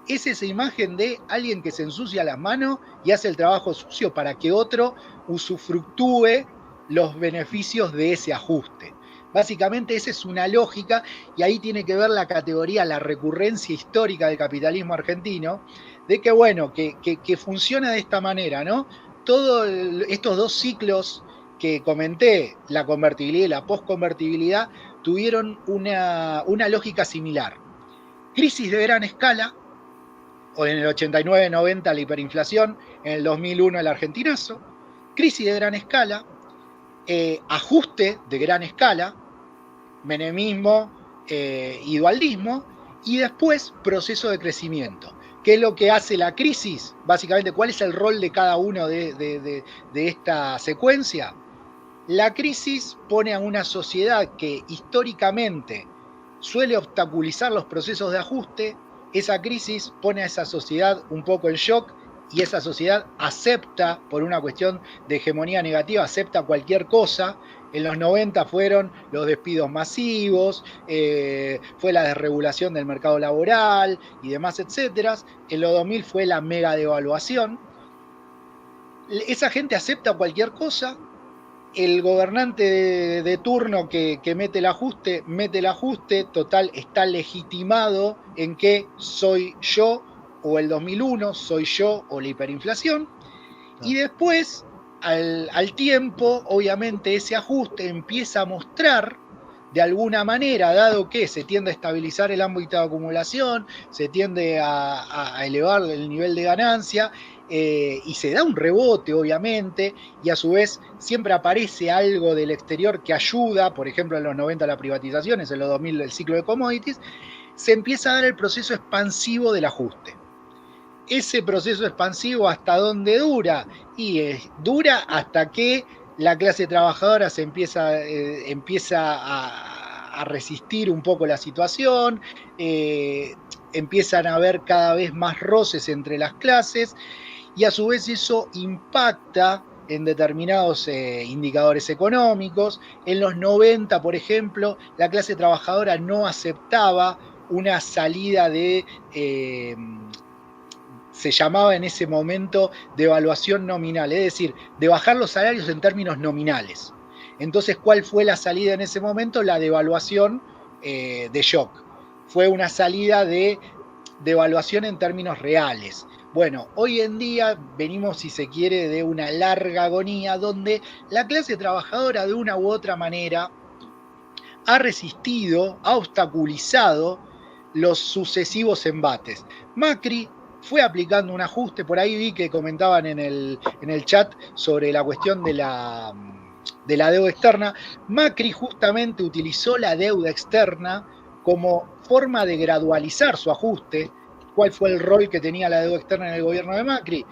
es esa imagen de alguien que se ensucia las manos y hace el trabajo sucio para que otro usufructúe los beneficios de ese ajuste. Básicamente esa es una lógica y ahí tiene que ver la categoría, la recurrencia histórica del capitalismo argentino, de que bueno, que funciona de esta manera, ¿no? Todos estos dos ciclos que comenté, la convertibilidad y la posconvertibilidad, tuvieron una lógica similar. Crisis de gran escala, o en el 89-90 la hiperinflación, en el 2001 el argentinazo, crisis de gran escala, ajuste de gran escala, menemismo y dualdismo, y después proceso de crecimiento. ¿Qué es lo que hace la crisis? Básicamente, ¿cuál es el rol de cada uno de esta secuencia? La crisis pone a una sociedad que históricamente suele obstaculizar los procesos de ajuste. Esa crisis pone a esa sociedad un poco en shock y esa sociedad acepta, por una cuestión de hegemonía negativa, acepta cualquier cosa. En los 90 fueron los despidos masivos, fue la desregulación del mercado laboral y demás, etcétera. En los 2000 fue la mega devaluación. Esa gente acepta cualquier cosa. El gobernante de turno que mete el ajuste, total, está legitimado en que soy yo o el 2001, soy yo o la hiperinflación. Y después, al tiempo, obviamente ese ajuste empieza a mostrar, de alguna manera, dado que se tiende a estabilizar el ámbito de acumulación, se tiende a elevar el nivel de ganancia, y se da un rebote, obviamente, y a su vez siempre aparece algo del exterior que ayuda, por ejemplo en los 90 las privatizaciones, en los 2000 el ciclo de commodities, se empieza a dar el proceso expansivo del ajuste. Ese proceso expansivo, ¿hasta dónde dura? Y dura hasta que la clase trabajadora se empieza a resistir un poco la situación, empiezan a haber cada vez más roces entre las clases, y a su vez eso impacta en determinados indicadores económicos. En los 90, por ejemplo, la clase trabajadora no aceptaba una salida se llamaba en ese momento devaluación nominal, es decir, de bajar los salarios en términos nominales. Entonces, ¿cuál fue la salida en ese momento? La devaluación de shock. Fue una salida de devaluación en términos reales. Bueno, hoy en día venimos, si se quiere, de una larga agonía donde la clase trabajadora de una u otra manera ha resistido, ha obstaculizado los sucesivos embates. Macri fue aplicando un ajuste, por ahí vi que comentaban en el chat sobre la cuestión de la deuda externa. Macri justamente utilizó la deuda externa como forma de gradualizar su ajuste. ¿Cuál fue el rol que tenía la deuda externa en el gobierno de Macri?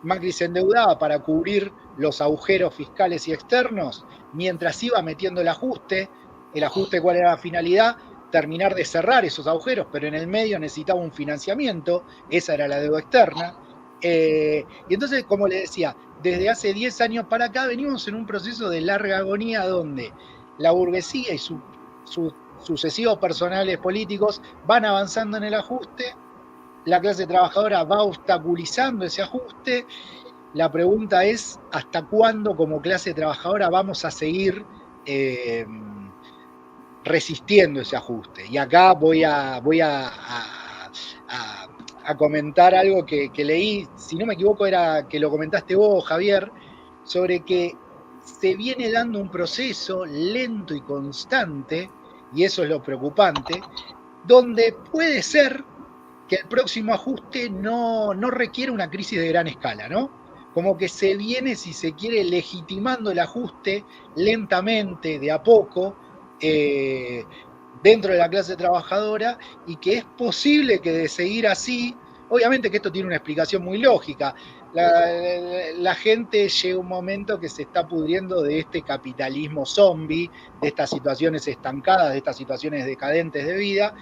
Macri se endeudaba para cubrir los agujeros fiscales y externos, mientras iba metiendo el ajuste. ¿El ajuste cuál era la finalidad? terminar de cerrar esos agujeros, pero en el medio necesitaba un financiamiento, esa era la deuda externa. Y entonces, como le decía, desde hace 10 años para acá venimos en un proceso de larga agonía donde la burguesía y sus sucesivos personales políticos van avanzando en el ajuste, la clase trabajadora va obstaculizando ese ajuste. La pregunta es, ¿hasta cuándo como clase trabajadora vamos a seguir resistiendo ese ajuste? Y acá voy a comentar algo que leí, si no me equivoco era que lo comentaste vos, Javier, sobre que se viene dando un proceso lento y constante, y eso es lo preocupante, donde puede ser que el próximo ajuste no requiere una crisis de gran escala, ¿no? Como que se viene, si se quiere, legitimando el ajuste lentamente, de a poco, dentro de la clase trabajadora, y que es posible que de seguir así, obviamente que esto tiene una explicación muy lógica, la gente llega un momento que se está pudriendo de este capitalismo zombie, de estas situaciones estancadas, de estas situaciones decadentes de vida,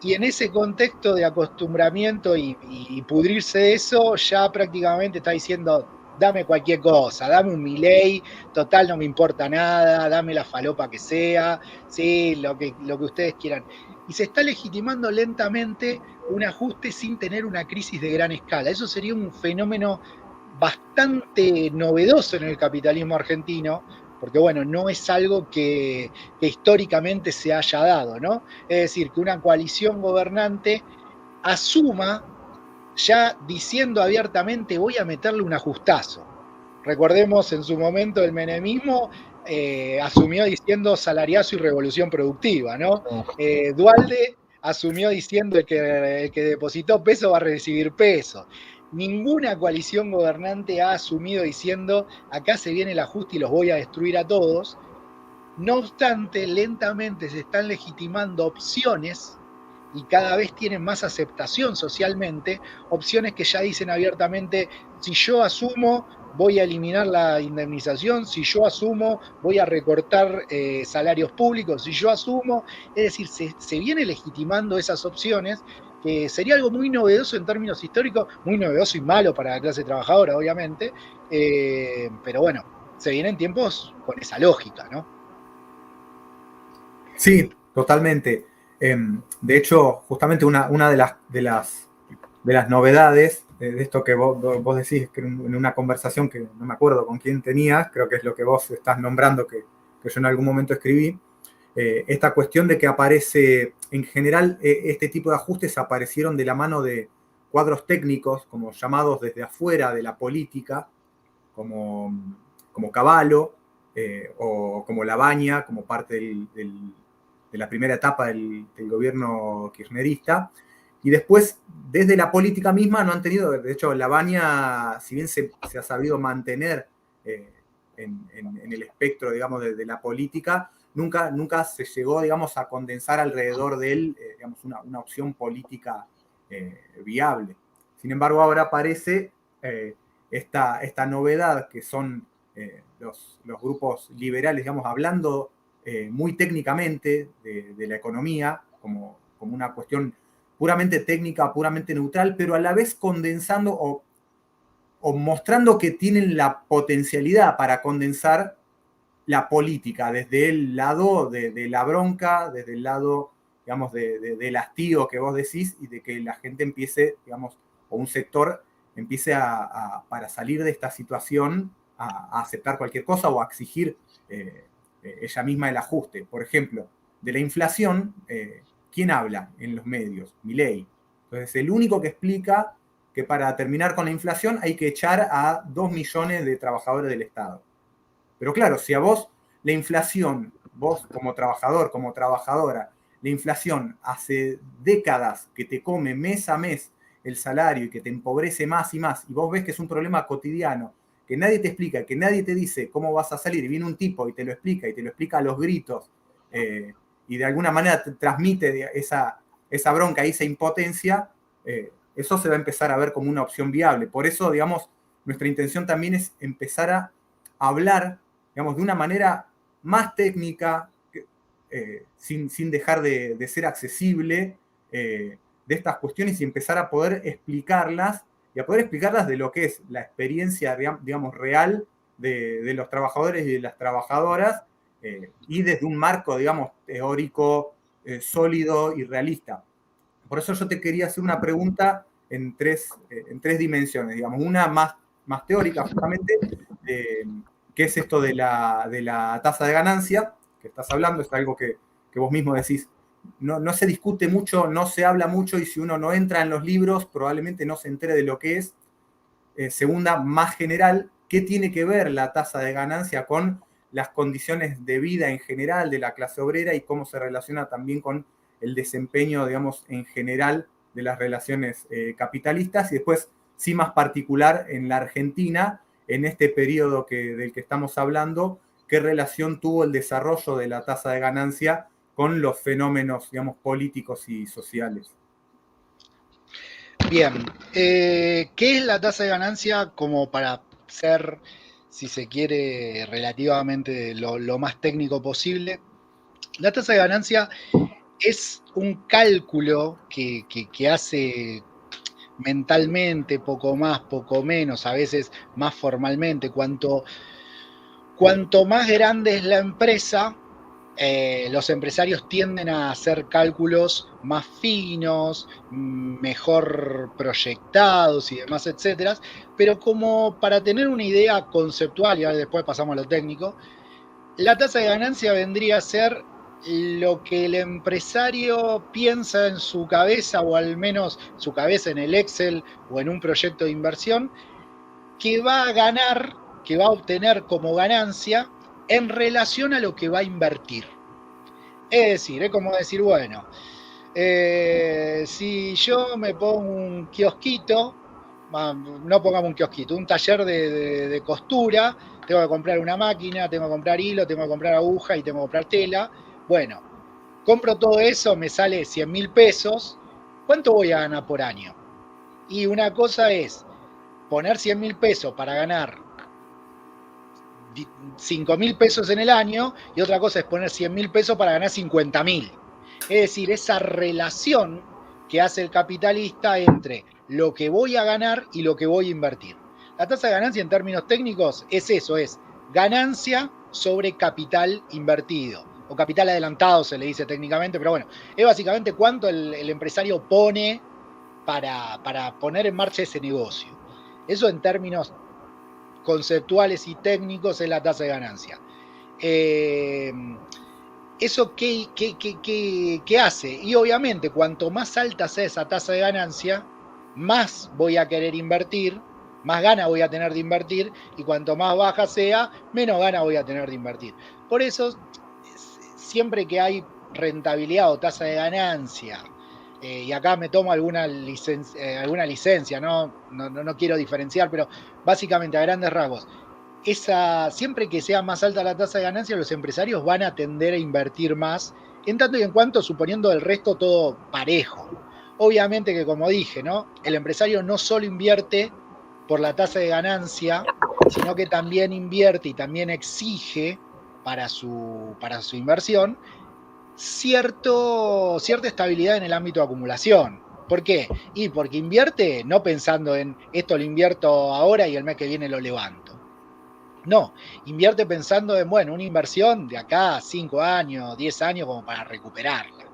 y en ese contexto de acostumbramiento y pudrirse de eso, ya prácticamente está diciendo, dame cualquier cosa, dame un Milei, total no me importa nada, dame la falopa que sea, sí, lo que ustedes quieran. Y se está legitimando lentamente un ajuste sin tener una crisis de gran escala. Eso sería un fenómeno bastante novedoso en el capitalismo argentino, porque bueno, no es algo que históricamente se haya dado, ¿no? Es decir, que una coalición gobernante asuma, ya diciendo abiertamente, voy a meterle un ajustazo. Recordemos en su momento el menemismo asumió diciendo salariazo y revolución productiva, ¿no? Duhalde asumió diciendo el que depositó peso va a recibir peso. Ninguna coalición gobernante ha asumido diciendo acá se viene el ajuste y los voy a destruir a todos. No obstante, lentamente se están legitimando opciones y cada vez tienen más aceptación socialmente, opciones que ya dicen abiertamente, si yo asumo, voy a eliminar la indemnización, si yo asumo, voy a recortar salarios públicos, si yo asumo, es decir, se viene legitimando esas opciones, que sería algo muy novedoso en términos históricos, muy novedoso y malo para la clase trabajadora, obviamente, pero bueno, se vienen tiempos con esa lógica, ¿no? Sí, totalmente. De hecho, justamente una de las novedades de esto que vos decís, que en una conversación que no me acuerdo con quién tenías, creo que es lo que vos estás nombrando, que yo en algún momento escribí, esta cuestión de que aparece, en general, este tipo de ajustes aparecieron de la mano de cuadros técnicos, como llamados desde afuera de la política, como Cavallo, o como Labaña, como parte de la primera etapa del gobierno kirchnerista. Y después, desde la política misma, no han tenido, de hecho, Labaña, si bien se ha sabido mantener en el espectro, digamos, de la política, nunca se llegó, digamos, a condensar alrededor de él, digamos, una opción política viable. Sin embargo, ahora aparece esta novedad que son los grupos liberales, digamos, hablando muy técnicamente de la economía como una cuestión puramente técnica, puramente neutral, pero a la vez condensando o mostrando que tienen la potencialidad para condensar la política desde el lado de la bronca, desde el lado, digamos, del hastío que vos decís y de que la gente empiece, digamos, o un sector empiece para salir de esta situación a aceptar cualquier cosa o a exigir ella misma el ajuste. Por ejemplo, de la inflación, ¿quién habla en los medios? Milei. Entonces, el único que explica que para terminar con la inflación hay que echar a 2 millones de trabajadores del Estado. Pero claro, si a vos la inflación, vos como trabajador, como trabajadora, la inflación hace décadas que te come mes a mes el salario y que te empobrece más y más, y vos ves que es un problema cotidiano, que nadie te explica, que nadie te dice cómo vas a salir, y viene un tipo y te lo explica a los gritos, y de alguna manera te transmite esa bronca y esa impotencia, eso se va a empezar a ver como una opción viable. Por eso, digamos, nuestra intención también es empezar a hablar, digamos, de una manera más técnica, sin dejar de ser accesible de estas cuestiones y empezar a poder explicarlas, y a poder explicarlas de lo que es la experiencia, digamos, real de los trabajadores y de las trabajadoras, y desde un marco, digamos, teórico, sólido y realista. Por eso yo te quería hacer una pregunta en tres dimensiones, digamos, una más teórica, justamente, que es esto de la tasa de ganancia, que estás hablando, es algo que vos mismo decís, no se discute mucho, no se habla mucho, y si uno no entra en los libros, probablemente no se entere de lo que es. Segunda, más general, ¿qué tiene que ver la tasa de ganancia con las condiciones de vida en general de la clase obrera y cómo se relaciona también con el desempeño, digamos, en general de las relaciones capitalistas? Y después, sí, más particular en la Argentina, en este periodo del que estamos hablando, ¿qué relación tuvo el desarrollo de la tasa de ganancia con los fenómenos, digamos, políticos y sociales? Bien, ¿qué es la tasa de ganancia? Como para ser, si se quiere, relativamente lo más técnico posible. La tasa de ganancia es un cálculo que hace mentalmente, poco más, poco menos, a veces más formalmente. Cuanto más grande es la empresa, los empresarios tienden a hacer cálculos más finos, mejor proyectados y demás, etcétera. Pero como para tener una idea conceptual, y ahora después pasamos a lo técnico, la tasa de ganancia vendría a ser lo que el empresario piensa en su cabeza, o al menos su cabeza en el Excel o en un proyecto de inversión, que va a ganar, que va a obtener como ganancia en relación a lo que va a invertir. Es decir, es como decir, bueno, si yo me pongo un kiosquito, no pongamos un kiosquito, un taller de costura, tengo que comprar una máquina, tengo que comprar hilo, tengo que comprar aguja y tengo que comprar tela. Bueno, compro todo eso, me sale 100.000 pesos. ¿Cuánto voy a ganar por año? Y una cosa es poner 100.000 pesos para ganar 5.000 pesos en el año, y otra cosa es poner 100.000 pesos para ganar 50.000. Es decir, esa relación que hace el capitalista entre lo que voy a ganar y lo que voy a invertir. La tasa de ganancia en términos técnicos es eso, es ganancia sobre capital invertido, o capital adelantado se le dice técnicamente, pero bueno, es básicamente cuánto el empresario pone para poner en marcha ese negocio. Eso en términos conceptuales y técnicos es la tasa de ganancia. ¿Eso qué hace? Y obviamente, cuanto más alta sea esa tasa de ganancia, más voy a querer invertir, más ganas voy a tener de invertir, y cuanto más baja sea, menos ganas voy a tener de invertir. Por eso, siempre que hay rentabilidad o tasa de ganancia, y acá me tomo alguna licencia, ¿no? No quiero diferenciar, pero básicamente a grandes rasgos, siempre que sea más alta la tasa de ganancia, los empresarios van a tender a invertir más, en tanto y en cuanto, suponiendo el resto todo parejo. Obviamente que, como dije, ¿no? El empresario no solo invierte por la tasa de ganancia, sino que también invierte y también exige para su inversión cierta estabilidad en el ámbito de acumulación. ¿Por qué? Y porque invierte no pensando en esto lo invierto ahora y el mes que viene lo levanto. No, invierte pensando en, bueno, una inversión de acá a 5 años, 10 años como para recuperarla.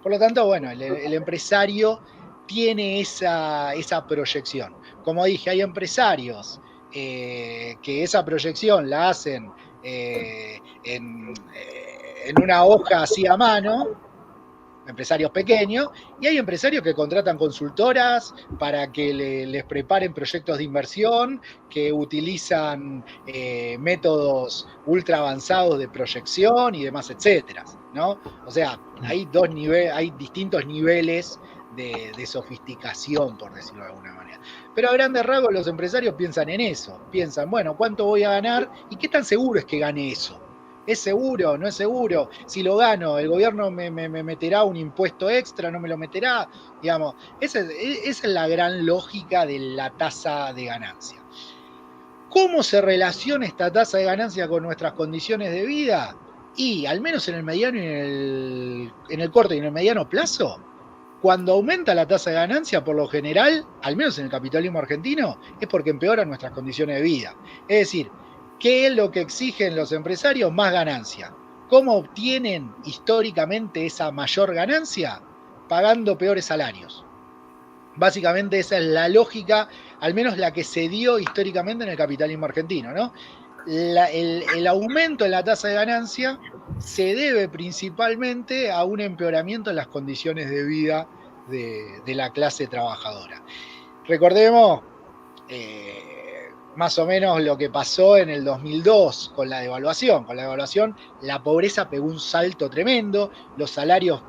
Por lo tanto, bueno, el empresario tiene esa proyección. Como dije, hay empresarios que esa proyección la hacen en una hoja así a mano, empresarios pequeños, y hay empresarios que contratan consultoras para que les preparen proyectos de inversión, que utilizan métodos ultra avanzados de proyección y demás, etcétera, ¿no? O sea, hay distintos niveles de sofisticación, por decirlo de alguna manera. Pero a grandes rasgos los empresarios piensan en eso, piensan, bueno, ¿cuánto voy a ganar? ¿Y qué tan seguro es que gane eso? ¿Es seguro? ¿No es seguro? Si lo gano, ¿el gobierno me meterá un impuesto extra? ¿No me lo meterá? Digamos, esa es la gran lógica de la tasa de ganancia. ¿Cómo se relaciona esta tasa de ganancia con nuestras condiciones de vida? Y al menos en el mediano y en el corto y en el mediano plazo, cuando aumenta la tasa de ganancia, por lo general, al menos en el capitalismo argentino, es porque empeoran nuestras condiciones de vida. Es decir, ¿qué es lo que exigen los empresarios? Más ganancia. ¿Cómo obtienen históricamente esa mayor ganancia? Pagando peores salarios. Básicamente esa es la lógica, al menos la que se dio históricamente en el capitalismo argentino, ¿no? El aumento en la tasa de ganancia se debe principalmente a un empeoramiento en las condiciones de vida de la clase trabajadora. Recordemos más o menos lo que pasó en el 2002 con la devaluación. Con la devaluación la pobreza pegó un salto tremendo, los salarios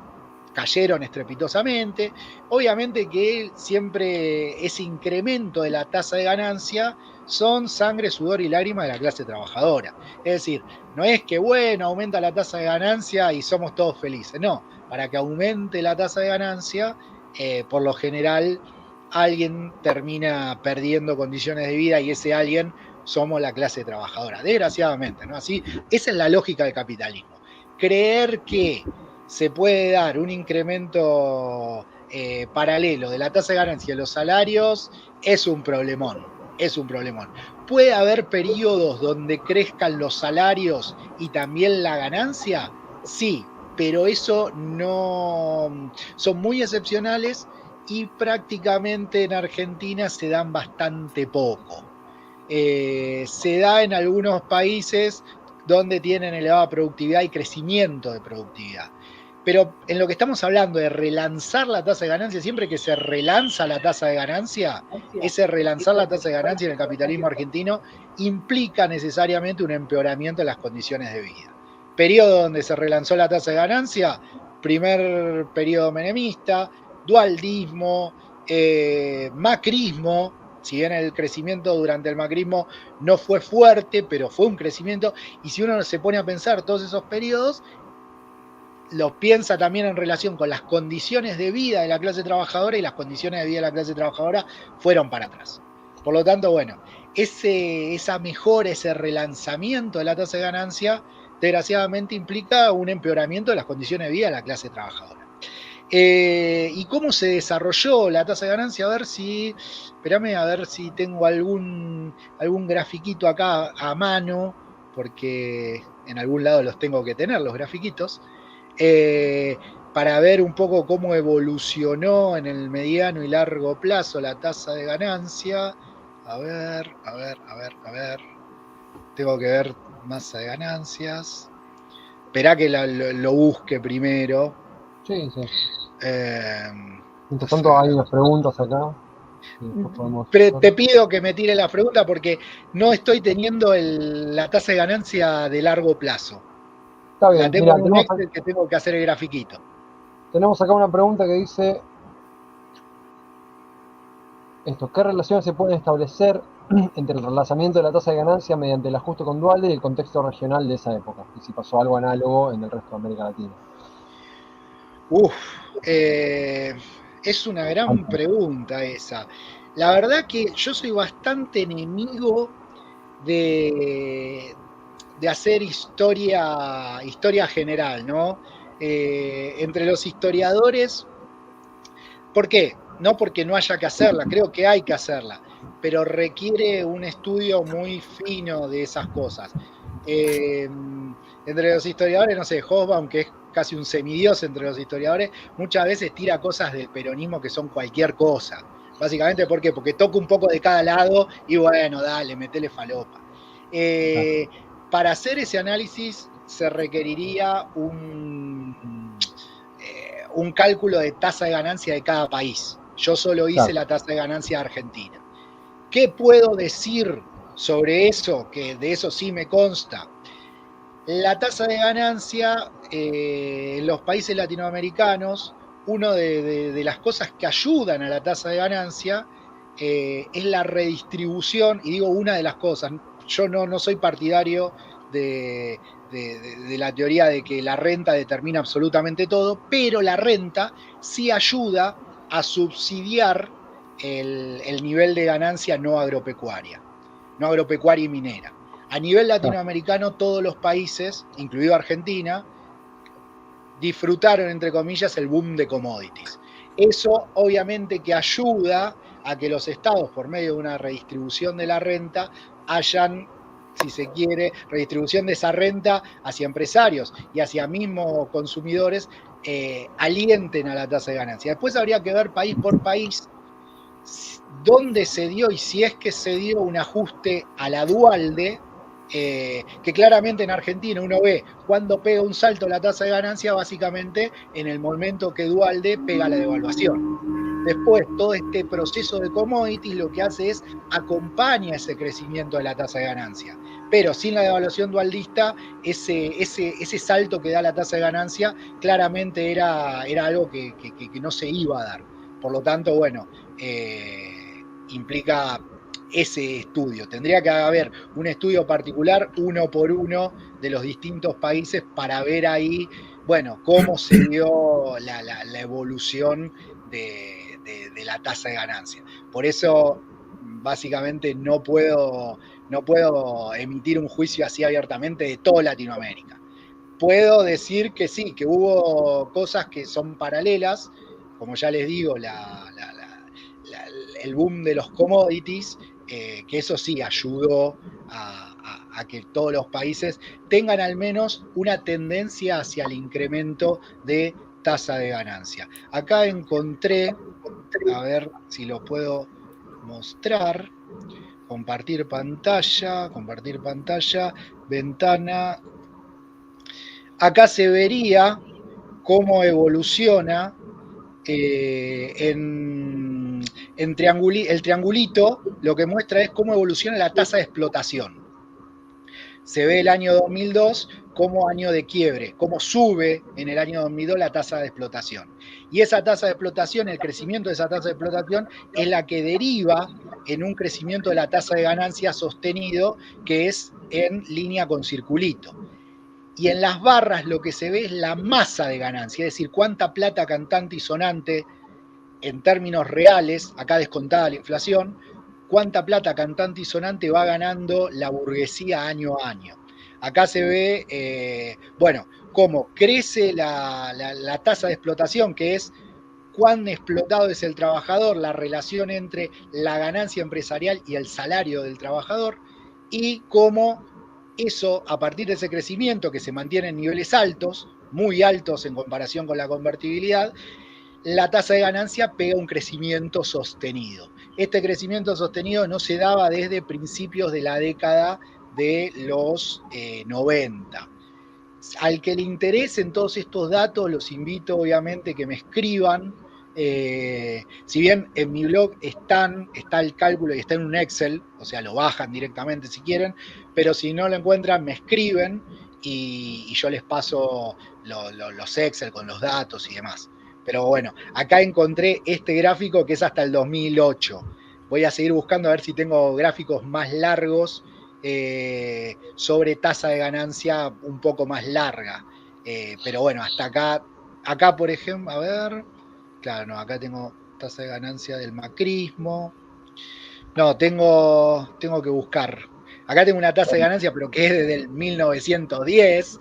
cayeron estrepitosamente. Obviamente que siempre ese incremento de la tasa de ganancia son sangre, sudor y lágrimas de la clase trabajadora. Es decir, no es que, bueno, aumenta la tasa de ganancia y somos todos felices. No, para que aumente la tasa de ganancia, por lo general, alguien termina perdiendo condiciones de vida y ese alguien somos la clase trabajadora, desgraciadamente, ¿no? Así, esa es la lógica del capitalismo. Creer que se puede dar un incremento paralelo de la tasa de ganancia de los salarios es un problemón, es un problemón. ¿Puede haber periodos donde crezcan los salarios y también la ganancia? Sí, pero eso no son muy excepcionales y prácticamente en Argentina se dan bastante poco. Se da en algunos países donde tienen elevada productividad y crecimiento de productividad. Pero en lo que estamos hablando de relanzar la tasa de ganancia, siempre que se relanza la tasa de ganancia, ese relanzar la tasa de ganancia en el capitalismo argentino implica necesariamente un empeoramiento de las condiciones de vida. Periodo donde se relanzó la tasa de ganancia, primer periodo menemista, dualdismo, macrismo. Si bien el crecimiento durante el macrismo no fue fuerte, pero fue un crecimiento, y si uno se pone a pensar todos esos periodos, lo piensa también en relación con las condiciones de vida de la clase trabajadora, y las condiciones de vida de la clase trabajadora fueron para atrás. Por lo tanto, bueno, esa mejora, ese relanzamiento de la tasa de ganancia, desgraciadamente implica un empeoramiento de las condiciones de vida de la clase trabajadora. ¿Y cómo se desarrolló la tasa de ganancia? Espérame a ver si tengo algún grafiquito acá a mano, porque en algún lado los tengo que tener, los grafiquitos, para ver un poco cómo evolucionó en el mediano y largo plazo la tasa de ganancia. A ver. Tengo que ver masa de ganancias. Esperá que lo busque primero. Sí. Mientras tanto hay unas preguntas acá. Te pido que me tire la pregunta porque no estoy teniendo la tasa de ganancia de largo plazo. Está bien, la tengo en un Excel que tengo que hacer el grafiquito. Tenemos acá una pregunta que dice esto: ¿qué relaciones se pueden establecer entre el relanzamiento de la tasa de ganancia mediante el ajuste con Dualde y el contexto regional de esa época? Y si pasó algo análogo en el resto de América Latina. Es una gran pregunta esa. La verdad que yo soy bastante enemigo de hacer historia general, ¿no? Entre los historiadores, ¿por qué? No porque no haya que hacerla, creo que hay que hacerla, pero requiere un estudio muy fino de esas cosas. Entre los historiadores, no sé, Hobsbawm, que es casi un semidios entre los historiadores, muchas veces tira cosas del peronismo que son cualquier cosa. Básicamente, ¿por qué? Porque toca un poco de cada lado y bueno, dale, metele falopa. Para hacer ese análisis se requeriría un cálculo de tasa de ganancia de cada país. Yo solo hice la tasa de ganancia de Argentina. ¿Qué puedo decir sobre eso? Que de eso sí me consta. La tasa de ganancia en los países latinoamericanos, una de las cosas que ayudan a la tasa de ganancia es la redistribución, y digo una de las cosas, yo no soy partidario de la teoría de que la renta determina absolutamente todo, pero la renta sí ayuda a subsidiar el nivel de ganancia no agropecuaria y minera. A nivel latinoamericano, todos los países, incluido Argentina, disfrutaron, entre comillas, el boom de commodities. Eso obviamente que ayuda a que los estados, por medio de una redistribución de la renta, hayan, si se quiere, redistribución de esa renta hacia empresarios y hacia mismos consumidores, alienten a la tasa de ganancia. Después habría que ver país por país dónde se dio y si es que se dio un ajuste a la Dualde, que claramente en Argentina uno ve cuando pega un salto la tasa de ganancia, básicamente en el momento que Dualde pega la devaluación. Después, todo este proceso de commodities lo que hace es acompaña ese crecimiento de la tasa de ganancia. Pero sin la devaluación dualdista, ese salto que da la tasa de ganancia claramente era algo que no se iba a dar. Por lo tanto, bueno, implica ese estudio. Tendría que haber un estudio particular, uno por uno, de los distintos países para ver ahí, bueno, cómo se dio la evolución de la tasa de ganancia. Por eso, básicamente, no puedo emitir un juicio así abiertamente de toda Latinoamérica. Puedo decir que sí, que hubo cosas que son paralelas, como ya les digo, el boom de los commodities, que eso sí ayudó a que todos los países tengan al menos una tendencia hacia el incremento de tasa de ganancia. Acá encontré, a ver si lo puedo mostrar, compartir pantalla, ventana. Acá se vería cómo evoluciona el triangulito, lo que muestra es cómo evoluciona la tasa de explotación. Se ve el año 2002 como año de quiebre, cómo sube en el año 2002 la tasa de explotación. Y esa tasa de explotación, el crecimiento de esa tasa de explotación, es la que deriva en un crecimiento de la tasa de ganancia sostenido, que es en línea con circulito. Y en las barras lo que se ve es la masa de ganancia, es decir, cuánta plata cantante y sonante, en términos reales, acá descontada la inflación, cuánta plata cantante y sonante va ganando la burguesía año a año. Acá se ve, bueno, cómo crece la tasa de explotación, que es cuán explotado es el trabajador, la relación entre la ganancia empresarial y el salario del trabajador, y cómo eso, a partir de ese crecimiento que se mantiene en niveles altos, muy altos en comparación con la convertibilidad, la tasa de ganancia pega un crecimiento sostenido. Este crecimiento sostenido no se daba desde principios de la década de los 90. Al que le interesen todos estos datos, los invito obviamente que me escriban. Si bien en mi blog está el cálculo y está en un Excel, o sea, lo bajan directamente si quieren, pero si no lo encuentran, me escriben y yo les paso los Excel con los datos y demás. Pero bueno, acá encontré este gráfico que es hasta el 2008. Voy a seguir buscando a ver si tengo gráficos más largos sobre tasa de ganancia un poco más larga. Pero bueno, hasta acá por ejemplo, a ver, claro, no, acá tengo tasa de ganancia del macrismo. No, tengo que buscar. Acá tengo una tasa de ganancia, pero que es desde el 1910.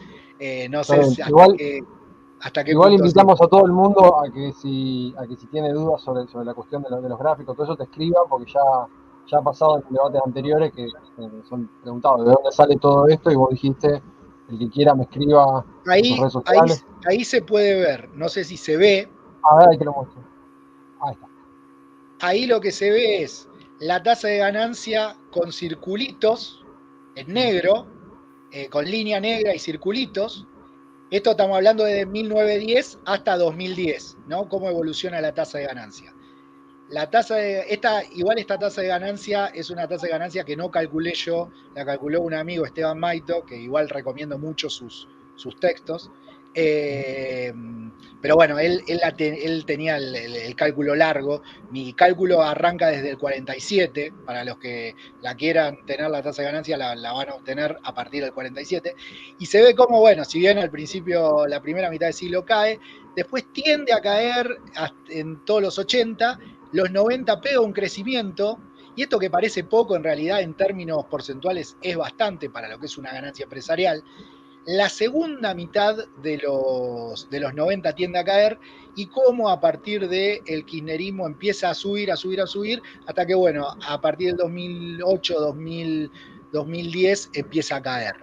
No sé hasta qué igual punto invitamos a todo el mundo a que si tiene dudas sobre la cuestión de los gráficos, todo eso te escriba, porque ya ha pasado en debates anteriores que son preguntados de dónde sale todo esto, y vos dijiste, el que quiera me escriba en sus redes sociales. Ahí se puede ver, no sé si se ve. A ver, ahí te lo muestro. Ahí está. Ahí lo que se ve es la tasa de ganancia con circulitos en negro, con línea negra y circulitos. Esto estamos hablando desde 1910 hasta 2010, ¿no? Cómo evoluciona la tasa de ganancia. Esta tasa de ganancia es una tasa de ganancia que no calculé yo, la calculó un amigo, Esteban Maito, que igual recomiendo mucho sus textos. Pero bueno, él tenía el cálculo largo. Mi cálculo arranca desde el 47. Para los que la quieran tener, la tasa de ganancia la van a obtener a partir del 47. Y se ve como, bueno, si bien al principio, la primera mitad del siglo cae, después tiende a caer en todos los 80, los 90 pega un crecimiento, Y esto que parece poco, en realidad en términos porcentuales es bastante para lo que es una ganancia empresarial. La segunda mitad de los 90 tiende a caer, y cómo a partir del kirchnerismo empieza a subir, hasta que, bueno, a partir del 2008, 2010 empieza a caer.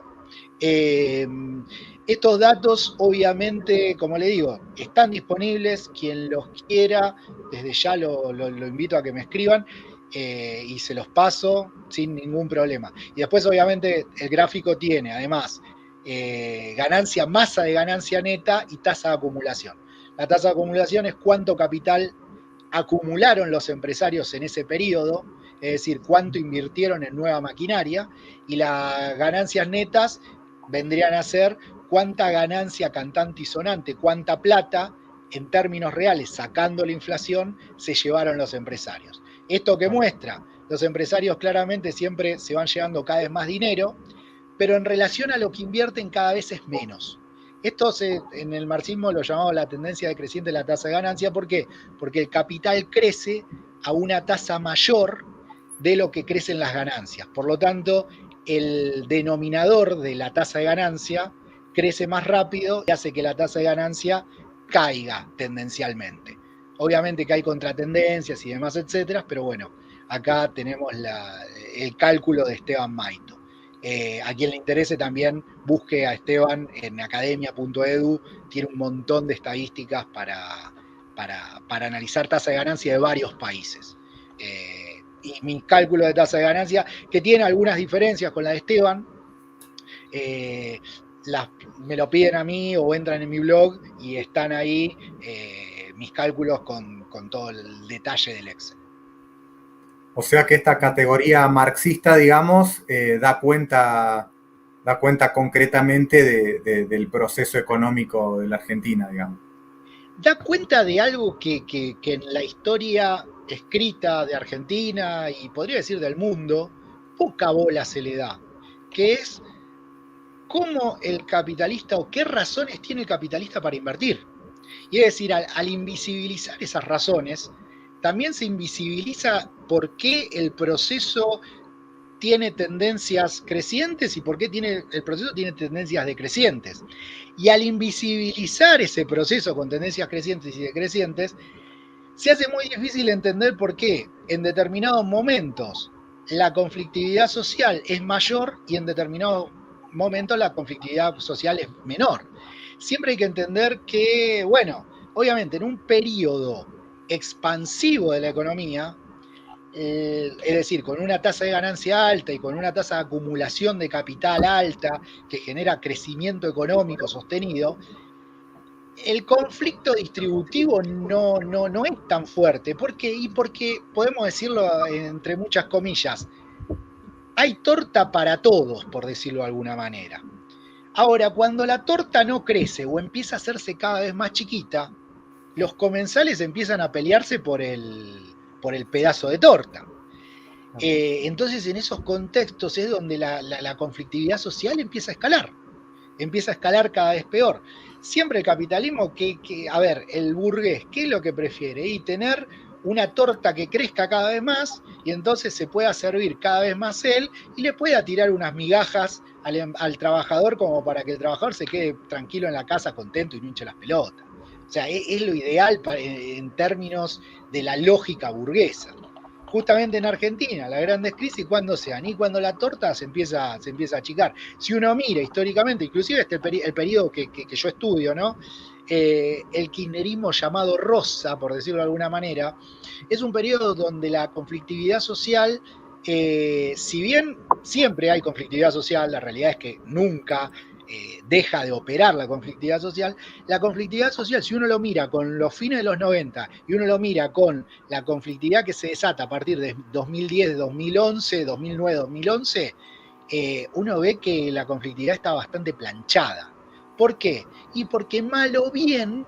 Estos datos, obviamente, como le digo, están disponibles. Quien los quiera, desde ya lo invito a que me escriban y se los paso sin ningún problema. Y después, obviamente, el gráfico tiene, además, ganancia, masa de ganancia neta y tasa de acumulación. La tasa de acumulación es cuánto capital acumularon los empresarios en ese periodo, es decir, cuánto invirtieron en nueva maquinaria, y las ganancias netas vendrían a ser cuánta ganancia cantante y sonante, cuánta plata en términos reales, sacando la inflación, se llevaron los empresarios. Esto que muestra, los empresarios claramente siempre se van llevando cada vez más dinero, pero en relación a lo que invierten cada vez es menos. Esto en el marxismo lo llamamos la tendencia decreciente de la tasa de ganancia. ¿Por qué? Porque el capital crece a una tasa mayor de lo que crecen las ganancias. Por lo tanto, el denominador de la tasa de ganancia crece más rápido y hace que la tasa de ganancia caiga tendencialmente. Obviamente que hay contratendencias y demás, etcétera, pero bueno, acá tenemos el cálculo de Esteban Maito. A quien le interese también busque a Esteban en academia.edu, tiene un montón de estadísticas para analizar tasa de ganancia de varios países. Y mi cálculo de tasa de ganancia, que tiene algunas diferencias con la de Esteban, me lo piden a mí o entran en mi blog y están ahí mis cálculos con todo el detalle del Excel. O sea que esta categoría marxista, digamos, da cuenta concretamente del proceso económico de la Argentina, digamos. Da cuenta de algo que en la historia escrita de Argentina y podría decir del mundo, poca bola se le da, que es cómo el capitalista o qué razones tiene el capitalista para invertir. Y es decir, al invisibilizar esas razones, también se invisibiliza por qué el proceso tiene tendencias crecientes y por qué el proceso tiene tendencias decrecientes. Y al invisibilizar ese proceso con tendencias crecientes y decrecientes, se hace muy difícil entender por qué en determinados momentos la conflictividad social es mayor y en determinados momentos la conflictividad social es menor. Siempre hay que entender que, bueno, obviamente en un periodo expansivo de la economía, es decir, con una tasa de ganancia alta y con una tasa de acumulación de capital alta que genera crecimiento económico sostenido, el conflicto distributivo no es tan fuerte. ¿Por qué? Y porque, podemos decirlo entre muchas comillas, hay torta para todos, por decirlo de alguna manera. Ahora, cuando la torta no crece o empieza a hacerse cada vez más chiquita, los comensales empiezan a pelearse por el pedazo de torta. Entonces, en esos contextos es donde la conflictividad social empieza a escalar cada vez peor. Siempre el capitalismo, a ver, el burgués, ¿qué es lo que prefiere? Y tener una torta que crezca cada vez más y entonces se pueda servir cada vez más él y le pueda tirar unas migajas al trabajador como para que el trabajador se quede tranquilo en la casa, contento y no hinche las pelotas. O sea, es lo ideal en términos de la lógica burguesa. Justamente en Argentina, las grandes crisis, ¿cuándo se dan? Y cuando la torta se empieza a achicar. Si uno mira históricamente, inclusive el periodo que yo estudio, ¿no? El kirchnerismo llamado rosa, por decirlo de alguna manera, es un periodo donde la conflictividad social, si bien siempre hay conflictividad social, la realidad es que nunca deja de operar la conflictividad social, si uno lo mira con los fines de los 90 y uno lo mira con la conflictividad que se desata a partir de 2010, 2011, 2009, 2011, uno ve que la conflictividad está bastante planchada. ¿Por qué? Y porque mal o bien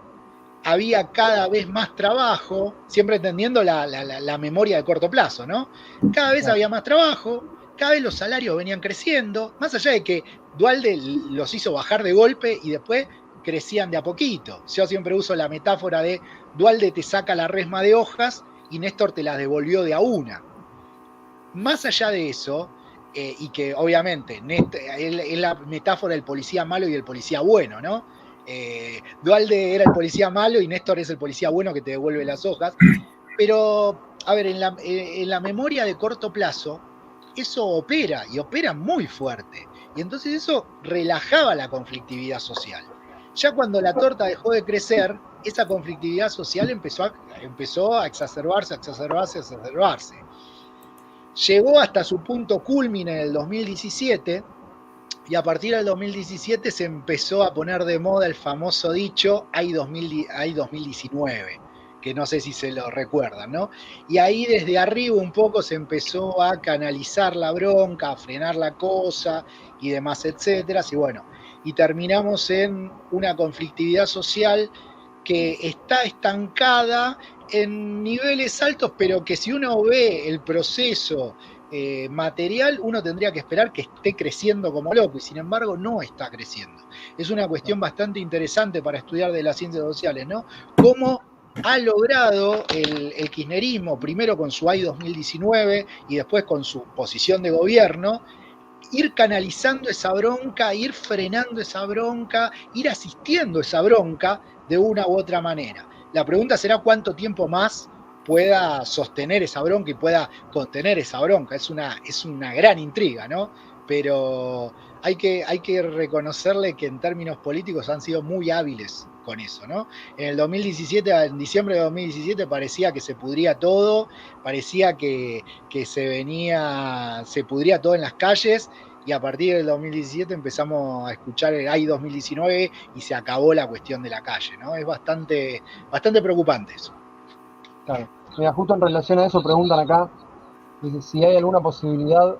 había cada vez más trabajo, siempre entendiendo la memoria de corto plazo, ¿no? Cada vez había más trabajo, cada vez los salarios venían creciendo, más allá de que Duhalde los hizo bajar de golpe y después crecían de a poquito. Yo siempre uso la metáfora de Duhalde te saca la resma de hojas y Néstor te las devolvió de a una. Más allá de eso, y que obviamente es la metáfora del policía malo y el policía bueno, ¿no? Duhalde era el policía malo y Néstor es el policía bueno que te devuelve las hojas. Pero, a ver, en la memoria de corto plazo, eso opera y opera muy fuerte. Y entonces eso relajaba la conflictividad social. Ya cuando la torta dejó de crecer, esa conflictividad social empezó a exacerbarse. Llegó hasta su punto culmine en el 2017 y a partir del 2017 se empezó a poner de moda el famoso dicho hay 2019, que no sé si se lo recuerdan, ¿no? Y ahí desde arriba un poco se empezó a canalizar la bronca, a frenar la cosa y demás, etcétera. Y bueno, y terminamos en una conflictividad social que está estancada en niveles altos, pero que si uno ve el proceso material, uno tendría que esperar que esté creciendo como loco, y sin embargo no está creciendo. Es una cuestión bastante interesante para estudiar de las ciencias sociales, ¿no? Cómo ha logrado el kirchnerismo, primero con su AI 2019 y después con su posición de gobierno, ir canalizando esa bronca, ir frenando esa bronca, ir asistiendo esa bronca de una u otra manera. La pregunta será cuánto tiempo más pueda sostener esa bronca y pueda contener esa bronca. Es una gran intriga, ¿no? Pero hay que reconocerle que en términos políticos han sido muy hábiles con eso, ¿no? En el 2017, en diciembre de 2017, parecía que se pudría todo, parecía que se pudría todo en las calles, y a partir del 2017 empezamos a escuchar el AI 2019 y se acabó la cuestión de la calle, ¿no? Es bastante preocupante eso. Claro. Mira, justo en relación a eso preguntan acá, dice, si hay alguna posibilidad,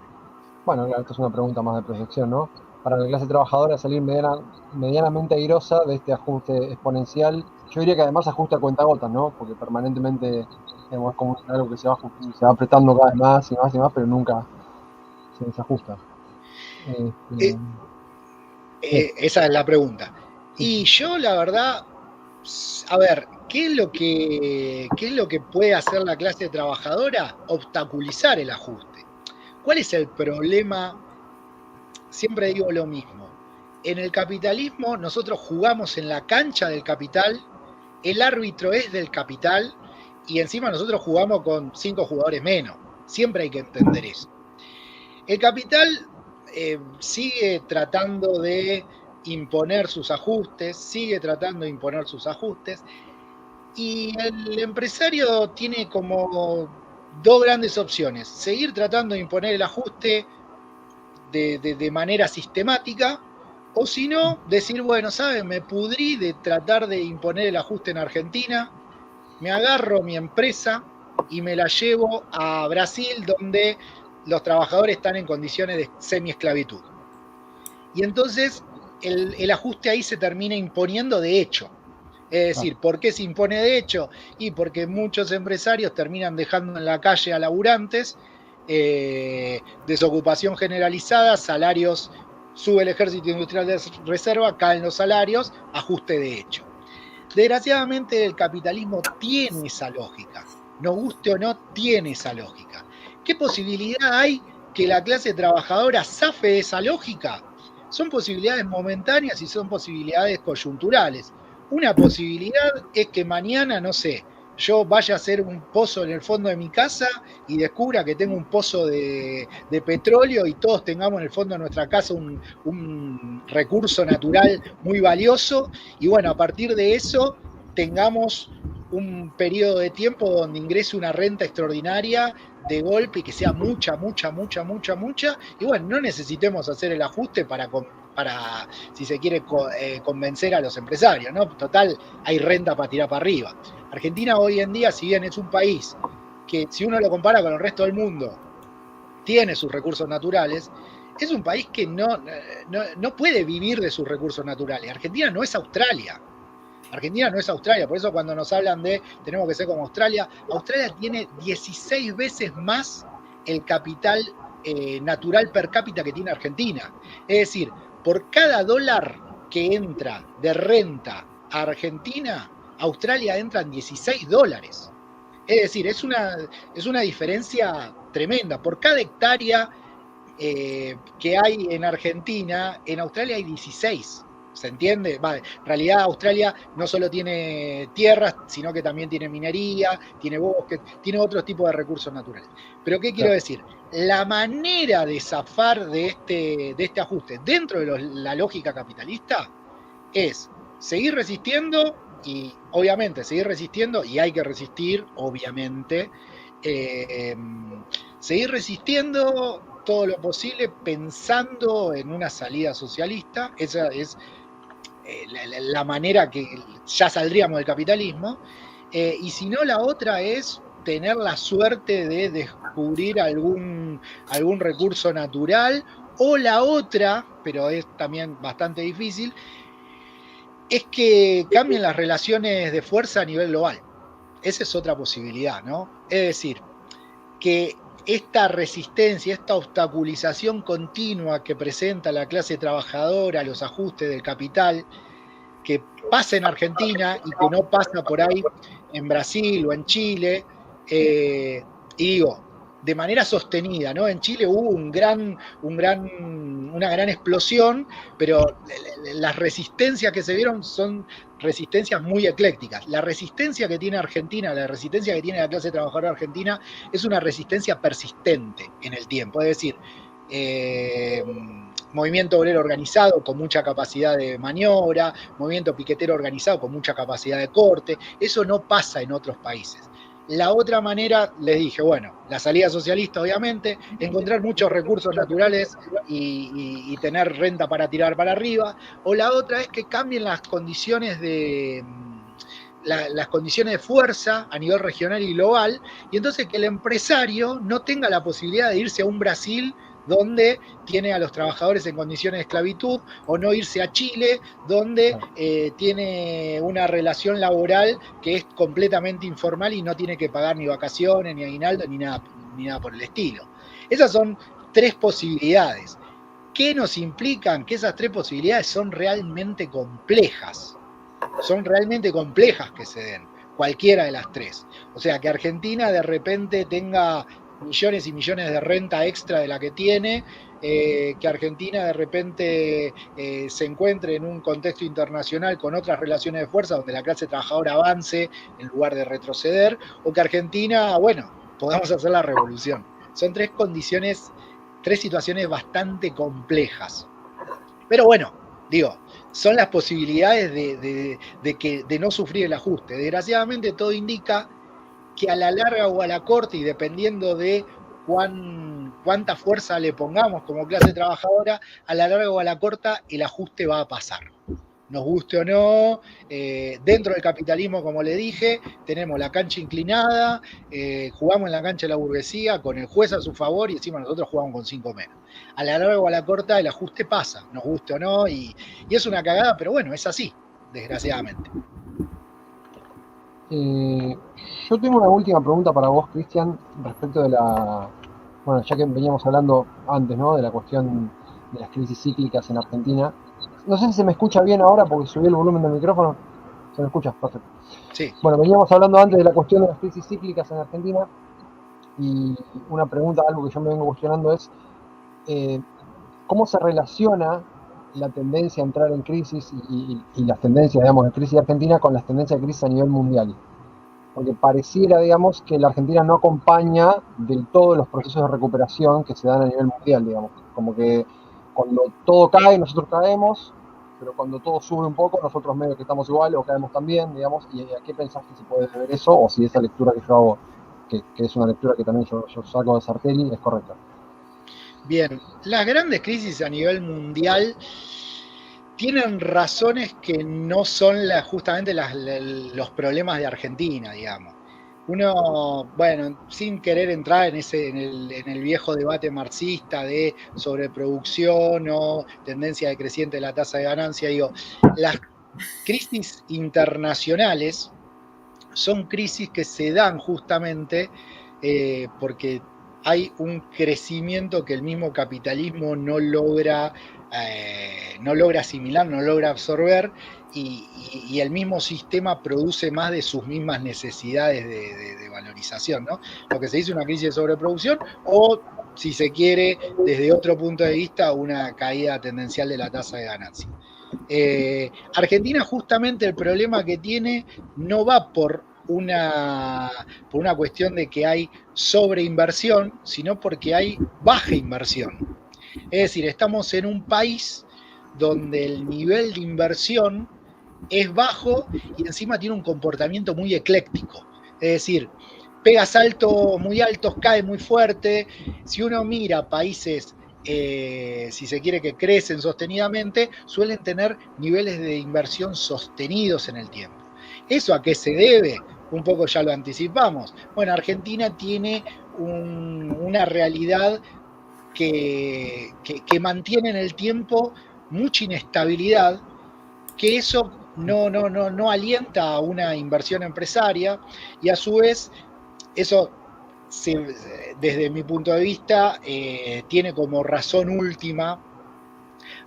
bueno, esto es una pregunta más de proyección, ¿no? Para la clase trabajadora salir medianamente airosa de este ajuste exponencial. Yo diría que además ajusta a cuentagotas, ¿no? Porque permanentemente es como algo que se va apretando cada vez más y más y más, pero nunca se desajusta. Esa es la pregunta. Y yo, la verdad, a ver, ¿qué es lo que puede hacer la clase trabajadora? Obstaculizar el ajuste. ¿Cuál es el problema? Siempre digo lo mismo. En el capitalismo nosotros jugamos en la cancha del capital, el árbitro es del capital y encima nosotros jugamos con 5 jugadores menos. Siempre hay que entender eso. El capital sigue tratando de imponer sus ajustes, y el empresario tiene como dos grandes opciones: seguir tratando de imponer el ajuste de manera sistemática, o si no, decir, bueno, ¿saben? Me pudrí de tratar de imponer el ajuste en Argentina, me agarro mi empresa y me la llevo a Brasil, donde los trabajadores están en condiciones de semiesclavitud. Y entonces el ajuste ahí se termina imponiendo de hecho. Es decir, ¿por qué se impone de hecho? Y porque muchos empresarios terminan dejando en la calle a laburantes, desocupación generalizada, salarios, sube el ejército industrial de reserva, caen los salarios, ajuste de hecho. Desgraciadamente el capitalismo tiene esa lógica, nos guste o no, tiene esa lógica. ¿Qué posibilidad hay que la clase trabajadora zafe de esa lógica? Son posibilidades momentáneas y son posibilidades coyunturales. Una posibilidad es que mañana, no sé, yo vaya a hacer un pozo en el fondo de mi casa y descubra que tengo un pozo de petróleo y todos tengamos en el fondo de nuestra casa un recurso natural muy valioso, y bueno, a partir de eso tengamos un periodo de tiempo donde ingrese una renta extraordinaria de golpe y que sea mucha, y bueno, no necesitemos hacer el ajuste para si se quiere, convencer a los empresarios, ¿no? Total, hay renta para tirar para arriba. Argentina hoy en día, si bien es un país que, si uno lo compara con el resto del mundo, tiene sus recursos naturales, es un país que no puede vivir de sus recursos naturales. Argentina no es Australia. Por eso cuando nos hablan de tenemos que ser como Australia, Australia tiene 16 veces más el capital natural per cápita que tiene Argentina. Es decir, por cada dólar que entra de renta a Argentina, Australia entra en 16 dólares. Es decir, es una diferencia tremenda. Por cada hectárea que hay en Argentina, en Australia hay 16. ¿Se entiende? En realidad Australia no solo tiene tierras, sino que también tiene minería, tiene bosques, tiene otros tipos de recursos naturales. Pero ¿qué quiero decir? La manera de zafar de este ajuste dentro de la lógica capitalista es seguir resistiendo y obviamente seguir resistiendo, y hay que resistir, obviamente, seguir resistiendo todo lo posible pensando en una salida socialista. Esa es la manera que ya saldríamos del capitalismo, y si no, la otra es tener la suerte de descubrir algún recurso natural, o la otra, pero es también bastante difícil, es que cambien las relaciones de fuerza a nivel global. Esa es otra posibilidad, ¿no? Es decir, que esta resistencia, esta obstaculización continua que presenta la clase trabajadora a los ajustes del capital, que pasa en Argentina y que no pasa por ahí en Brasil o en Chile, y digo, de manera sostenida, ¿no? En Chile hubo una gran explosión, pero las resistencias que se vieron son resistencias muy eclécticas. La resistencia que tiene Argentina, la resistencia que tiene la clase trabajadora argentina, es una resistencia persistente en el tiempo. Es decir, movimiento obrero organizado con mucha capacidad de maniobra, movimiento piquetero organizado con mucha capacidad de corte. Eso no pasa en otros países. La otra manera, les dije, bueno, la salida socialista, obviamente, encontrar muchos recursos naturales y tener renta para tirar para arriba. O la otra es que cambien las condiciones de fuerza a nivel regional y global, y entonces que el empresario no tenga la posibilidad de irse a un Brasil donde tiene a los trabajadores en condiciones de esclavitud, o no irse a Chile, donde tiene una relación laboral que es completamente informal y no tiene que pagar ni vacaciones, ni aguinaldo, ni nada por el estilo. Esas son tres posibilidades. ¿Qué nos implican? Que esas tres posibilidades son realmente complejas. Son realmente complejas que se den, cualquiera de las tres. O sea, que Argentina de repente tenga millones y millones de renta extra de la que tiene, que Argentina de repente se encuentre en un contexto internacional con otras relaciones de fuerza donde la clase trabajadora avance en lugar de retroceder, o que Argentina, bueno, podamos hacer la revolución. Son tres situaciones bastante complejas. Pero bueno, digo, son las posibilidades de no sufrir el ajuste. Desgraciadamente todo indica que a la larga o a la corta, y dependiendo de cuánta fuerza le pongamos como clase trabajadora, a la larga o a la corta el ajuste va a pasar. Nos guste o no, dentro del capitalismo, como le dije, tenemos la cancha inclinada, jugamos en la cancha de la burguesía con el juez a su favor y encima nosotros jugamos con 5 menos. A la larga o a la corta el ajuste pasa, nos guste o no, y es una cagada, pero bueno, es así, desgraciadamente. Yo tengo una última pregunta para vos, Cristian, respecto de bueno, ya que veníamos hablando antes, ¿no? De la cuestión de las crisis cíclicas en Argentina. No sé si se me escucha bien ahora porque subí el volumen del micrófono. ¿Se me escucha? Perfecto. Sí. Bueno, veníamos hablando antes de la cuestión de las crisis cíclicas en Argentina, y una pregunta, algo que yo me vengo cuestionando es ¿cómo se relaciona la tendencia a entrar en crisis y las tendencias, digamos, de crisis de Argentina con las tendencias de crisis a nivel mundial? Porque pareciera, digamos, que la Argentina no acompaña del todo los procesos de recuperación que se dan a nivel mundial, digamos. Como que cuando todo cae, nosotros caemos, pero cuando todo sube un poco, nosotros medio que estamos igual o caemos también, digamos. ¿Y a qué pensás que se puede ver eso? O si esa lectura que yo hago, que es una lectura que también yo saco de Sartelli, es correcta. Bien, las grandes crisis a nivel mundial tienen razones que no son justamente los problemas de Argentina, digamos. Uno, bueno, sin querer entrar en el viejo debate marxista de sobreproducción o tendencia decreciente de la tasa de ganancia, digo, las crisis internacionales son crisis que se dan justamente porque hay un crecimiento que el mismo capitalismo no logra no logra asimilar, no logra absorber, y el mismo sistema produce más de sus mismas necesidades de valorización, ¿no? Lo que se dice una crisis de sobreproducción, o si se quiere, desde otro punto de vista, una caída tendencial de la tasa de ganancia. Argentina, justamente el problema que tiene no va por una cuestión de que hay sobreinversión, sino porque hay baja inversión. Es decir, estamos en un país donde el nivel de inversión es bajo y encima tiene un comportamiento muy ecléctico. Es decir, pega saltos muy altos, cae muy fuerte. Si uno mira países, si se quiere, que crecen sostenidamente, suelen tener niveles de inversión sostenidos en el tiempo. ¿Eso a qué se debe? Un poco ya lo anticipamos. Bueno, Argentina tiene una realidad que mantiene en el tiempo mucha inestabilidad, que eso no alienta a una inversión empresaria, y a su vez eso, desde mi punto de vista, tiene como razón última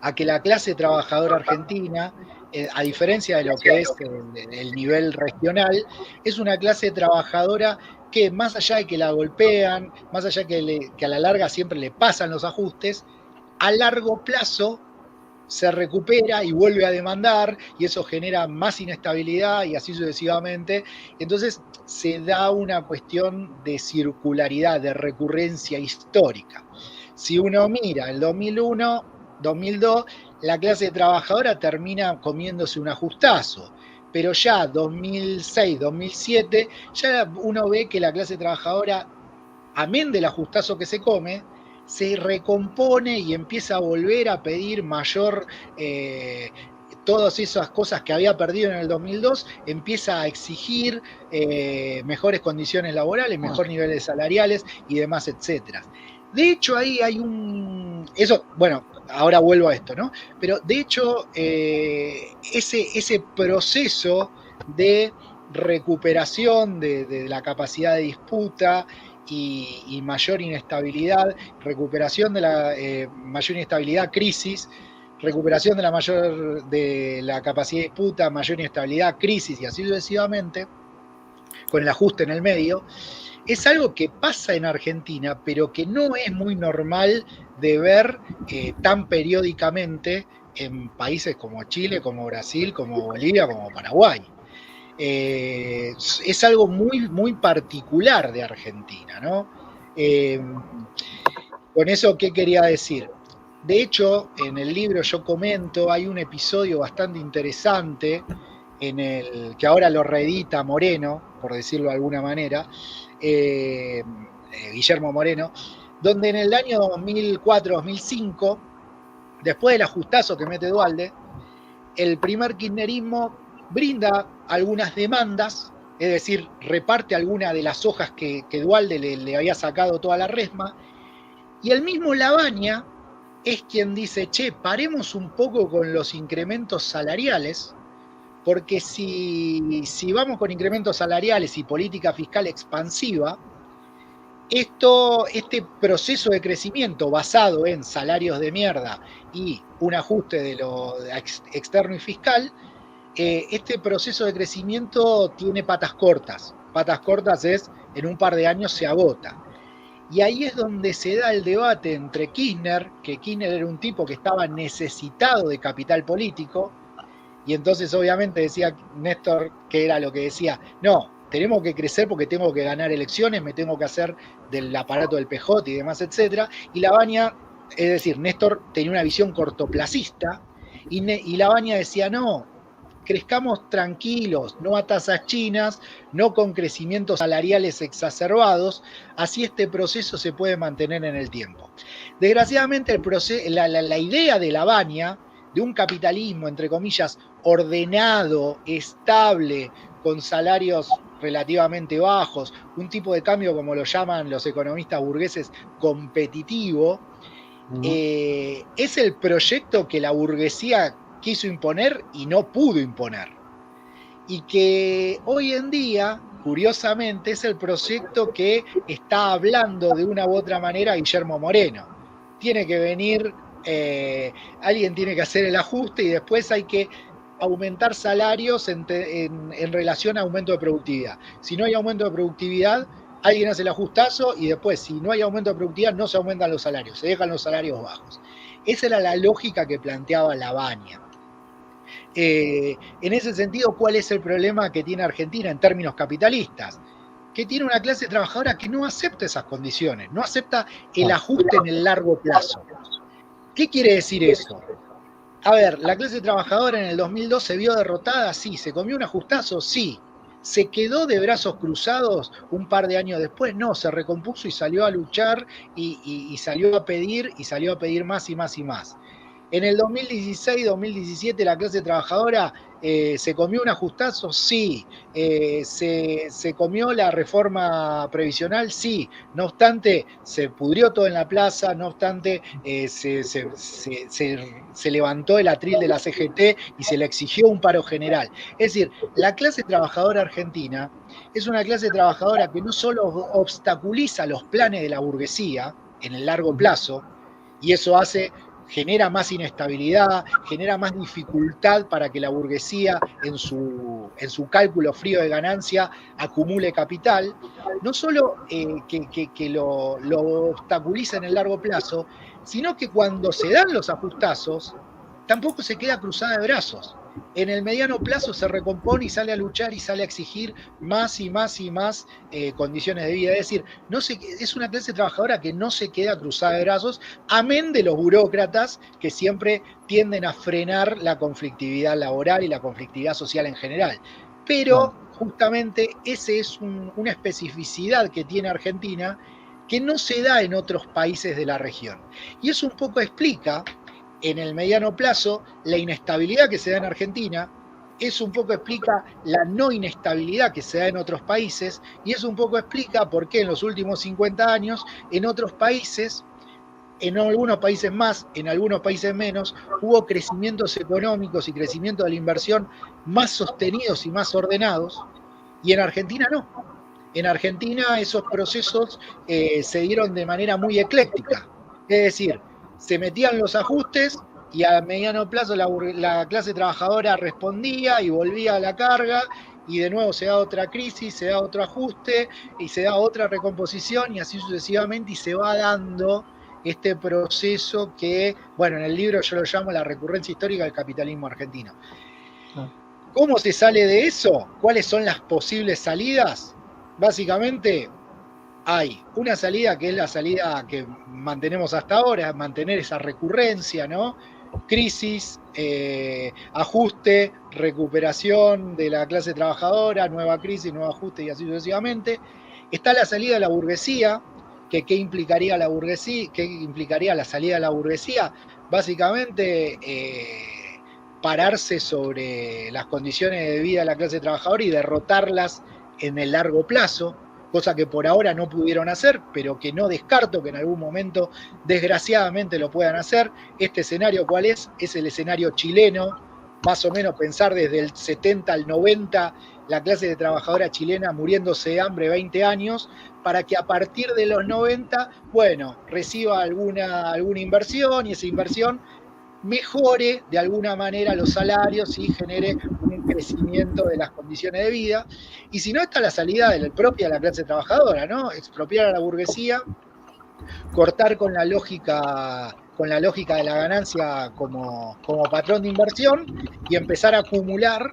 a que la clase trabajadora argentina, a diferencia de lo que es el nivel regional, es una clase trabajadora que, más allá de que la golpean, más allá de que a la larga siempre le pasan los ajustes, a largo plazo se recupera y vuelve a demandar, y eso genera más inestabilidad y así sucesivamente. Entonces se da una cuestión de circularidad, de recurrencia histórica. Si uno mira el 2001, 2002, la clase trabajadora termina comiéndose un ajustazo, pero ya 2006, 2007, ya uno ve que la clase trabajadora, amén del ajustazo que se come, se recompone y empieza a volver a pedir mayor, todas esas cosas que había perdido en el 2002, empieza a exigir mejores condiciones laborales, mejores niveles salariales y demás, etcétera. De hecho, ahí hay eso, bueno, ahora vuelvo a esto, ¿no? Pero de hecho, ese proceso de recuperación de la capacidad de disputa y mayor inestabilidad, recuperación de la mayor inestabilidad, crisis, recuperación de la capacidad de disputa, mayor inestabilidad, crisis, y así sucesivamente, con el ajuste en el medio, es algo que pasa en Argentina, pero que no es muy normal de ver tan periódicamente en países como Chile, como Brasil, como Bolivia, como Paraguay. Es algo muy, muy particular de Argentina, ¿no? Con eso, ¿qué quería decir? De hecho, en el libro yo comento, hay un episodio bastante interesante en el que ahora lo reedita Moreno, por decirlo de alguna manera, Guillermo Moreno, donde en el año 2004-2005, después del ajustazo que mete Duhalde, el primer kirchnerismo brinda algunas demandas, es decir, reparte algunas de las hojas que Duhalde le había sacado toda la resma, y el mismo Lavagna es quien dice, che, paremos un poco con los incrementos salariales, porque si vamos con incrementos salariales y política fiscal expansiva, este proceso de crecimiento basado en salarios de mierda y un ajuste de lo externo y fiscal, este proceso de crecimiento tiene patas cortas. Patas cortas es, en un par de años se agota. Y ahí es donde se da el debate entre Kirchner, que Kirchner era un tipo que estaba necesitado de capital político, y entonces obviamente decía Néstor, que era lo que decía, no, tenemos que crecer porque tengo que ganar elecciones, me tengo que hacer del aparato del PJ y demás, etcétera. Y Lavagna, es decir, Néstor tenía una visión cortoplacista, y Lavagna decía, no, crezcamos tranquilos, no a tasas chinas, no con crecimientos salariales exacerbados, así este proceso se puede mantener en el tiempo. Desgraciadamente, la idea de Lavagna, de un capitalismo, entre comillas, ordenado, estable, con salarios relativamente bajos, un tipo de cambio, como lo llaman los economistas burgueses, competitivo, es el proyecto que la burguesía quiso imponer y no pudo imponer. Y que hoy en día, curiosamente, es el proyecto que está hablando de una u otra manera Guillermo Moreno. Tiene que venir alguien tiene que hacer el ajuste y después hay que aumentar salarios en relación a aumento de productividad. Si no hay aumento de productividad, alguien hace el ajustazo y después, si no hay aumento de productividad, no se aumentan los salarios, se dejan los salarios bajos. Esa era la lógica que planteaba Lavagna. En ese sentido, ¿cuál es el problema que tiene Argentina en términos capitalistas? Que tiene una clase trabajadora que no acepta esas condiciones, no acepta el ajuste en el largo plazo. ¿Qué quiere decir eso? A ver, la clase trabajadora en el 2002 se vio derrotada, sí. ¿Se comió un ajustazo? Sí. ¿Se quedó de brazos cruzados un par de años después? No, se recompuso y salió a luchar y salió a pedir más y más y más. En el 2016-2017 la clase trabajadora ¿se comió un ajustazo? Sí. ¿Se comió la reforma previsional? Sí. No obstante, se pudrió todo en la plaza, no obstante, se levantó el atril de la CGT y se le exigió un paro general. Es decir, la clase trabajadora argentina es una clase trabajadora que no solo obstaculiza los planes de la burguesía en el largo plazo, y eso genera más inestabilidad, genera más dificultad para que la burguesía en su cálculo frío de ganancia acumule capital, no solo que lo obstaculiza en el largo plazo, sino que cuando se dan los ajustazos, tampoco se queda cruzada de brazos. En el mediano plazo se recompone y sale a luchar y sale a exigir más y más y más condiciones de vida. Es decir, es una clase trabajadora que no se queda cruzada de brazos, amén de los burócratas que siempre tienden a frenar la conflictividad laboral y la conflictividad social en general. Pero justamente esa es una especificidad que tiene Argentina que no se da en otros países de la región. Y eso un poco explica en el mediano plazo la inestabilidad que se da en Argentina, eso un poco explica la no inestabilidad que se da en otros países, y eso un poco explica por qué en los últimos 50 años en otros países, en algunos países más, en algunos países menos, hubo crecimientos económicos y crecimiento de la inversión más sostenidos y más ordenados, y en Argentina no. En Argentina esos procesos se dieron de manera muy ecléctica, es decir, se metían los ajustes y a mediano plazo la clase trabajadora respondía y volvía a la carga y de nuevo se da otra crisis, se da otro ajuste y se da otra recomposición y así sucesivamente y se va dando este proceso que, bueno, en el libro yo lo llamo la recurrencia histórica del capitalismo argentino. ¿Cómo se sale de eso? ¿Cuáles son las posibles salidas? Básicamente hay una salida que es la salida que mantenemos hasta ahora, mantener esa recurrencia, ¿no? Crisis, ajuste, recuperación de la clase trabajadora, nueva crisis, nuevo ajuste y así sucesivamente. Está la salida de la burguesía, que ¿qué implicaría la burguesía? ¿Qué implicaría la salida de la burguesía? Básicamente pararse sobre las condiciones de vida de la clase trabajadora y derrotarlas en el largo plazo, cosa que por ahora no pudieron hacer, pero que no descarto que en algún momento, desgraciadamente, lo puedan hacer. Este escenario, ¿cuál es? Es el escenario chileno, más o menos pensar desde el 70 al 90, la clase de trabajadora chilena muriéndose de hambre 20 años, para que a partir de los 90, bueno, reciba alguna inversión y esa inversión mejore de alguna manera los salarios y genere un crecimiento de las condiciones de vida. Y si no, está la salida propia de la clase trabajadora, ¿no? Expropiar a la burguesía, cortar con la lógica de la ganancia como patrón de inversión y empezar a acumular,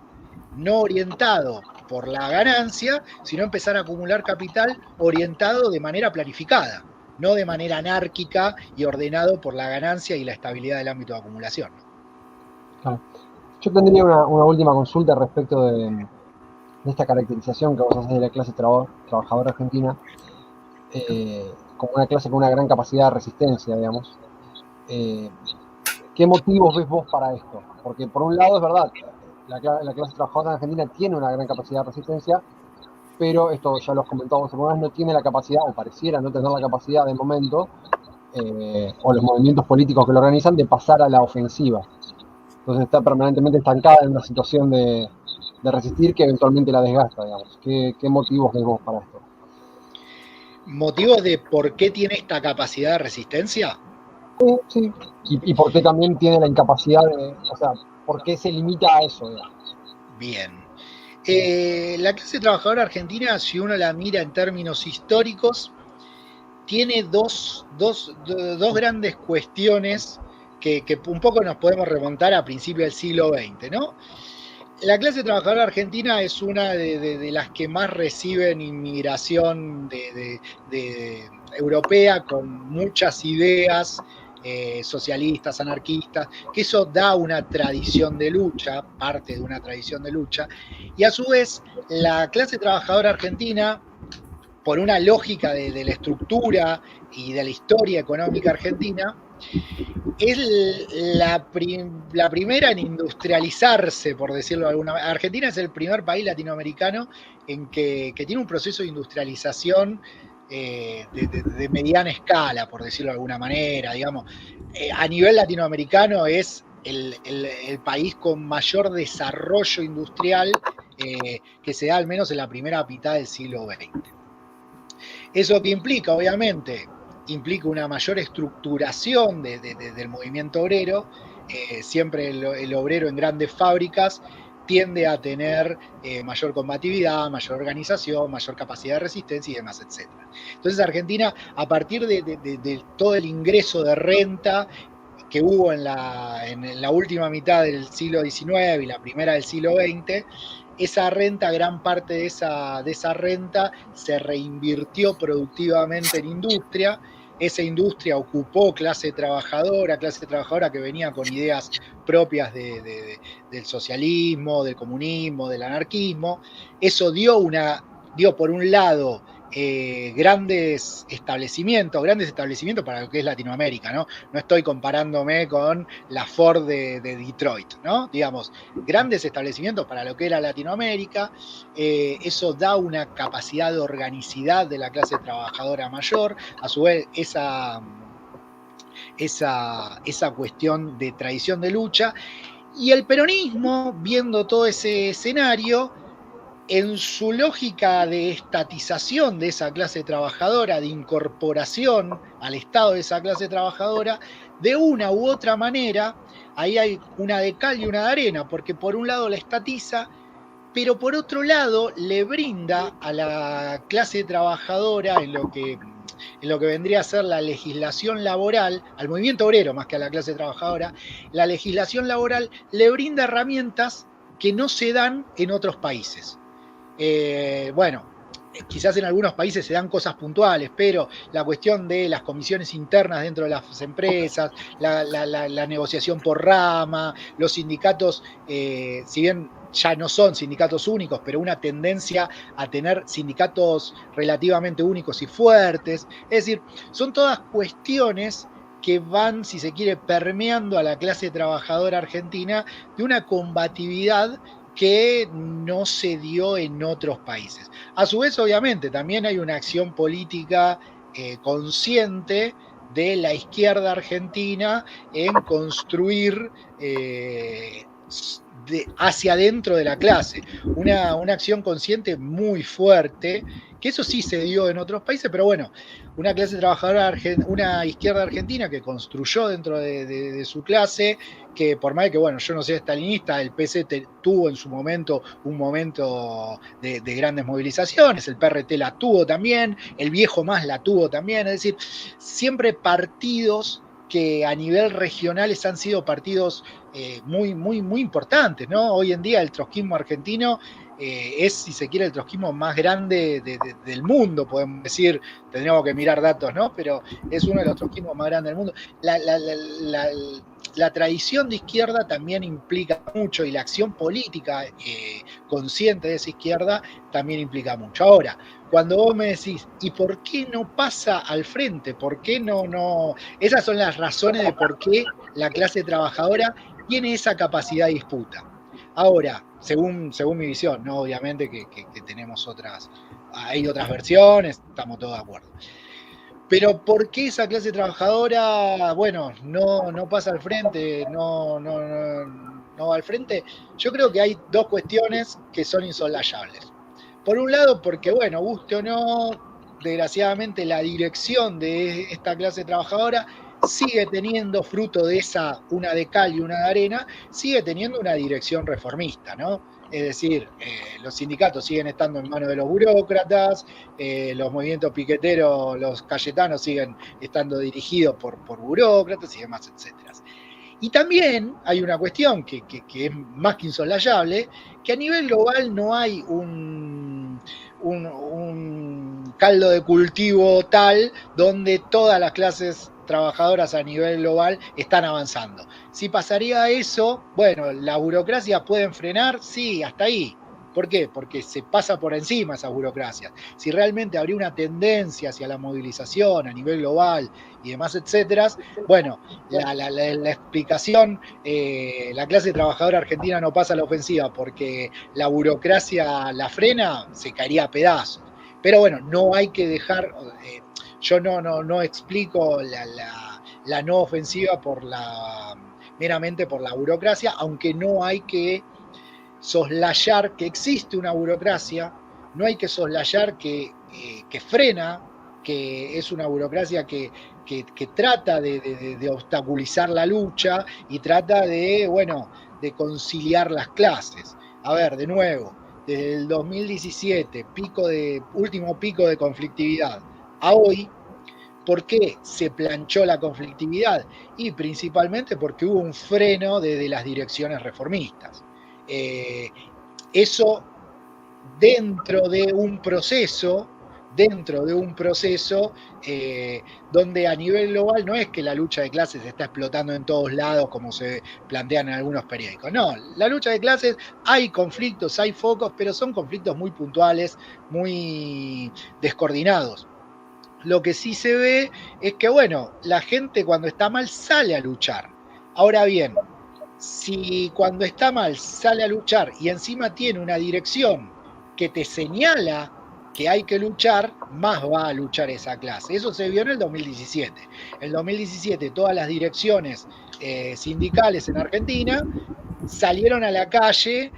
no orientado por la ganancia, sino empezar a acumular capital orientado de manera planificada, no de manera anárquica y ordenado por la ganancia y la estabilidad del ámbito de acumulación. Claro. Yo tendría una última consulta respecto de esta caracterización que vos haces de la clase trabajadora argentina como una clase con una gran capacidad de resistencia, digamos. ¿Qué motivos ves vos para esto? Porque por un lado es verdad, la clase trabajadora argentina tiene una gran capacidad de resistencia, pero esto ya lo comentamos alguna vez, no tiene la capacidad, o pareciera no tener la capacidad de momento, o los movimientos políticos que lo organizan, de pasar a la ofensiva. Entonces está permanentemente estancada en una situación de resistir que eventualmente la desgasta, digamos. ¿Qué motivos ves vos para esto? ¿Motivos de por qué tiene esta capacidad de resistencia? Sí, sí. Y por qué también tiene la incapacidad de, o sea, por qué se limita a eso, digamos. Bien. La clase trabajadora argentina, si uno la mira en términos históricos, tiene dos grandes cuestiones que un poco nos podemos remontar a principios del siglo XX, ¿no? La clase trabajadora argentina es una de las que más reciben inmigración europea con muchas ideas socialistas, anarquistas, que eso da una tradición de lucha, parte de una tradición de lucha, y a su vez la clase trabajadora argentina, por una lógica de la estructura y de la historia económica argentina, es la primera en industrializarse, por decirlo de alguna manera. Argentina es el primer país latinoamericano en que tiene un proceso de industrialización de mediana escala, por decirlo de alguna manera, digamos. A nivel latinoamericano es el país con mayor desarrollo industrial que se da al menos en la primera mitad del siglo XX. ¿Eso que implica? Obviamente, implica una mayor estructuración del movimiento obrero. Siempre el obrero en grandes fábricas tiende a tener mayor combatividad, mayor organización, mayor capacidad de resistencia y demás, etc. Entonces Argentina, a partir de todo el ingreso de renta que hubo en la última mitad del siglo XIX y la primera del siglo XX, esa renta, gran parte de esa renta se reinvirtió productivamente en industria. Esa industria ocupó clase trabajadora que venía con ideas propias del socialismo, del comunismo, del anarquismo. Eso dio por un lado, grandes establecimientos para lo que es Latinoamérica, ¿no? No estoy comparándome con la Ford de Detroit, ¿no? Digamos, grandes establecimientos para lo que era Latinoamérica. Eso da una capacidad de organicidad de la clase trabajadora mayor. A su vez, esa cuestión de tradición de lucha. Y el peronismo, viendo todo ese escenario, en su lógica de estatización de esa clase trabajadora, de incorporación al Estado de esa clase trabajadora, de una u otra manera, ahí hay una de cal y una de arena, porque por un lado la estatiza, pero por otro lado le brinda a la clase trabajadora en lo que vendría a ser la legislación laboral, al movimiento obrero más que a la clase trabajadora, la legislación laboral le brinda herramientas que no se dan en otros países. Bueno, quizás en algunos países se dan cosas puntuales, pero la cuestión de las comisiones internas dentro de las empresas, la negociación por rama, los sindicatos, si bien ya no son sindicatos únicos, pero una tendencia a tener sindicatos relativamente únicos y fuertes. Es decir, son todas cuestiones que van, si se quiere, permeando a la clase trabajadora argentina de una combatividad que no se dio en otros países. A su vez, obviamente, también hay una acción política consciente de la izquierda argentina en construir hacia adentro de la clase. Una acción consciente muy fuerte, que eso sí se dio en otros países, pero bueno, una clase trabajadora, una izquierda argentina que construyó dentro de su clase, que por más que, bueno, yo no soy estalinista, el PC tuvo en su momento un momento de grandes movilizaciones, el PRT la tuvo también, el Viejo Más la tuvo también, es decir, siempre partidos que a nivel regional han sido partidos muy, muy, muy importantes, ¿no? Hoy en día el trotskismo argentino es, si se quiere, el trotskismo más grande del mundo, podemos decir, tendríamos que mirar datos, ¿no? Pero es uno de los trotskismos más grandes del mundo. La tradición de izquierda también implica mucho y la acción política consciente de esa izquierda también implica mucho. Ahora, cuando vos me decís, ¿y por qué no pasa al frente? ¿Por qué no? Esas son las razones de por qué la clase trabajadora tiene esa capacidad de disputa. Ahora, según mi visión, ¿no? Obviamente que tenemos hay otras versiones, estamos todos de acuerdo. Pero ¿por qué esa clase trabajadora, bueno, no pasa al frente, no va al frente? Yo creo que hay dos cuestiones que son insoslayables. Por un lado, porque, bueno, guste o no, desgraciadamente la dirección de esta clase trabajadora sigue teniendo, fruto de esa, una de cal y una de arena, sigue teniendo una dirección reformista, ¿no? Es decir, los sindicatos siguen estando en manos de los burócratas, los movimientos piqueteros, los cayetanos siguen estando dirigidos por burócratas y demás, etcétera. Y también hay una cuestión que es más que insoslayable, que a nivel global no hay un caldo de cultivo tal donde todas las clases trabajadoras a nivel global están avanzando. Si pasaría eso, bueno, ¿la burocracia pueden frenar? Sí, hasta ahí. ¿Por qué? Porque se pasa por encima esas burocracias. Si realmente habría una tendencia hacia la movilización a nivel global y demás, etcétera, bueno, la explicación, la clase trabajadora argentina no pasa a la ofensiva porque la burocracia la frena, se caería a pedazos. Pero bueno, no hay que dejar, yo no explico la no ofensiva meramente por la burocracia, aunque no hay que soslayar que existe una burocracia, no hay que soslayar que frena, que es una burocracia que trata de obstaculizar la lucha y trata de conciliar las clases. A ver, de nuevo, desde el 2017, último pico de conflictividad, a hoy, ¿por qué se planchó la conflictividad? Y principalmente porque hubo un freno desde las direcciones reformistas. Eso dentro de un proceso donde a nivel global no es que la lucha de clases se está explotando en todos lados como se plantean en algunos periódicos. No, la lucha de clases, hay conflictos, hay focos, pero son conflictos muy puntuales, muy descoordinados. Lo que sí se ve es que, bueno, la gente cuando está mal sale a luchar. Ahora bien, si cuando está mal sale a luchar y encima tiene una dirección que te señala que hay que luchar, más va a luchar esa clase. Eso se vio en el 2017. En el 2017 todas las direcciones sindicales en Argentina salieron a la calle,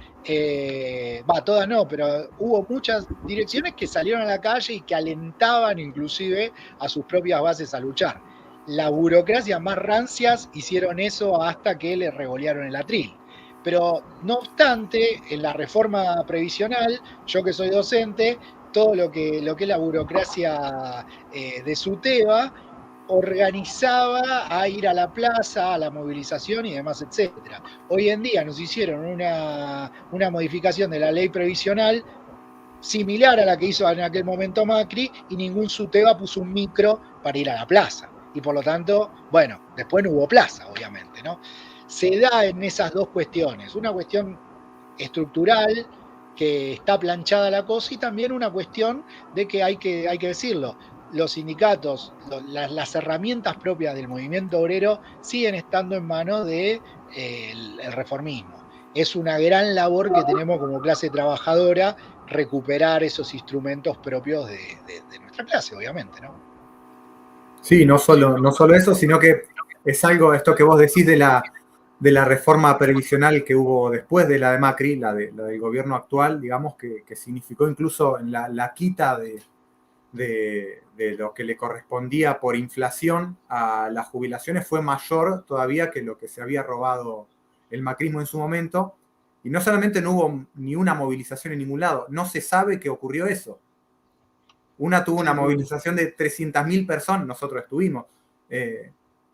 todas no, pero hubo muchas direcciones que salieron a la calle y que alentaban inclusive a sus propias bases a luchar. La burocracia más rancias hicieron eso hasta que le revolearon el atril. Pero no obstante, en la reforma previsional, yo que soy docente, todo lo que es la burocracia de SUTEBA organizaba a ir a la plaza, a la movilización y demás, etcétera. Hoy en día nos hicieron una modificación de la ley previsional similar a la que hizo en aquel momento Macri y ningún SUTEBA puso un micro para ir a la plaza. Y por lo tanto, bueno, después no hubo plaza, obviamente, ¿no? Se da en esas dos cuestiones, una cuestión estructural, que está planchada la cosa, y también una cuestión de que hay que decirlo, los sindicatos, las herramientas propias del movimiento obrero siguen estando en manos del reformismo. Es una gran labor que tenemos como clase trabajadora recuperar esos instrumentos propios de nuestra clase, obviamente, ¿no? Sí, no solo eso, sino que es algo, esto que vos decís de la reforma previsional que hubo después de la de Macri, la del gobierno actual, digamos, que significó incluso la quita de lo que le correspondía por inflación a las jubilaciones, fue mayor todavía que lo que se había robado el macrismo en su momento. Y no solamente no hubo ni una movilización en ningún lado, no se sabe que ocurrió eso. Una tuvo una movilización de 300.000 personas, nosotros estuvimos.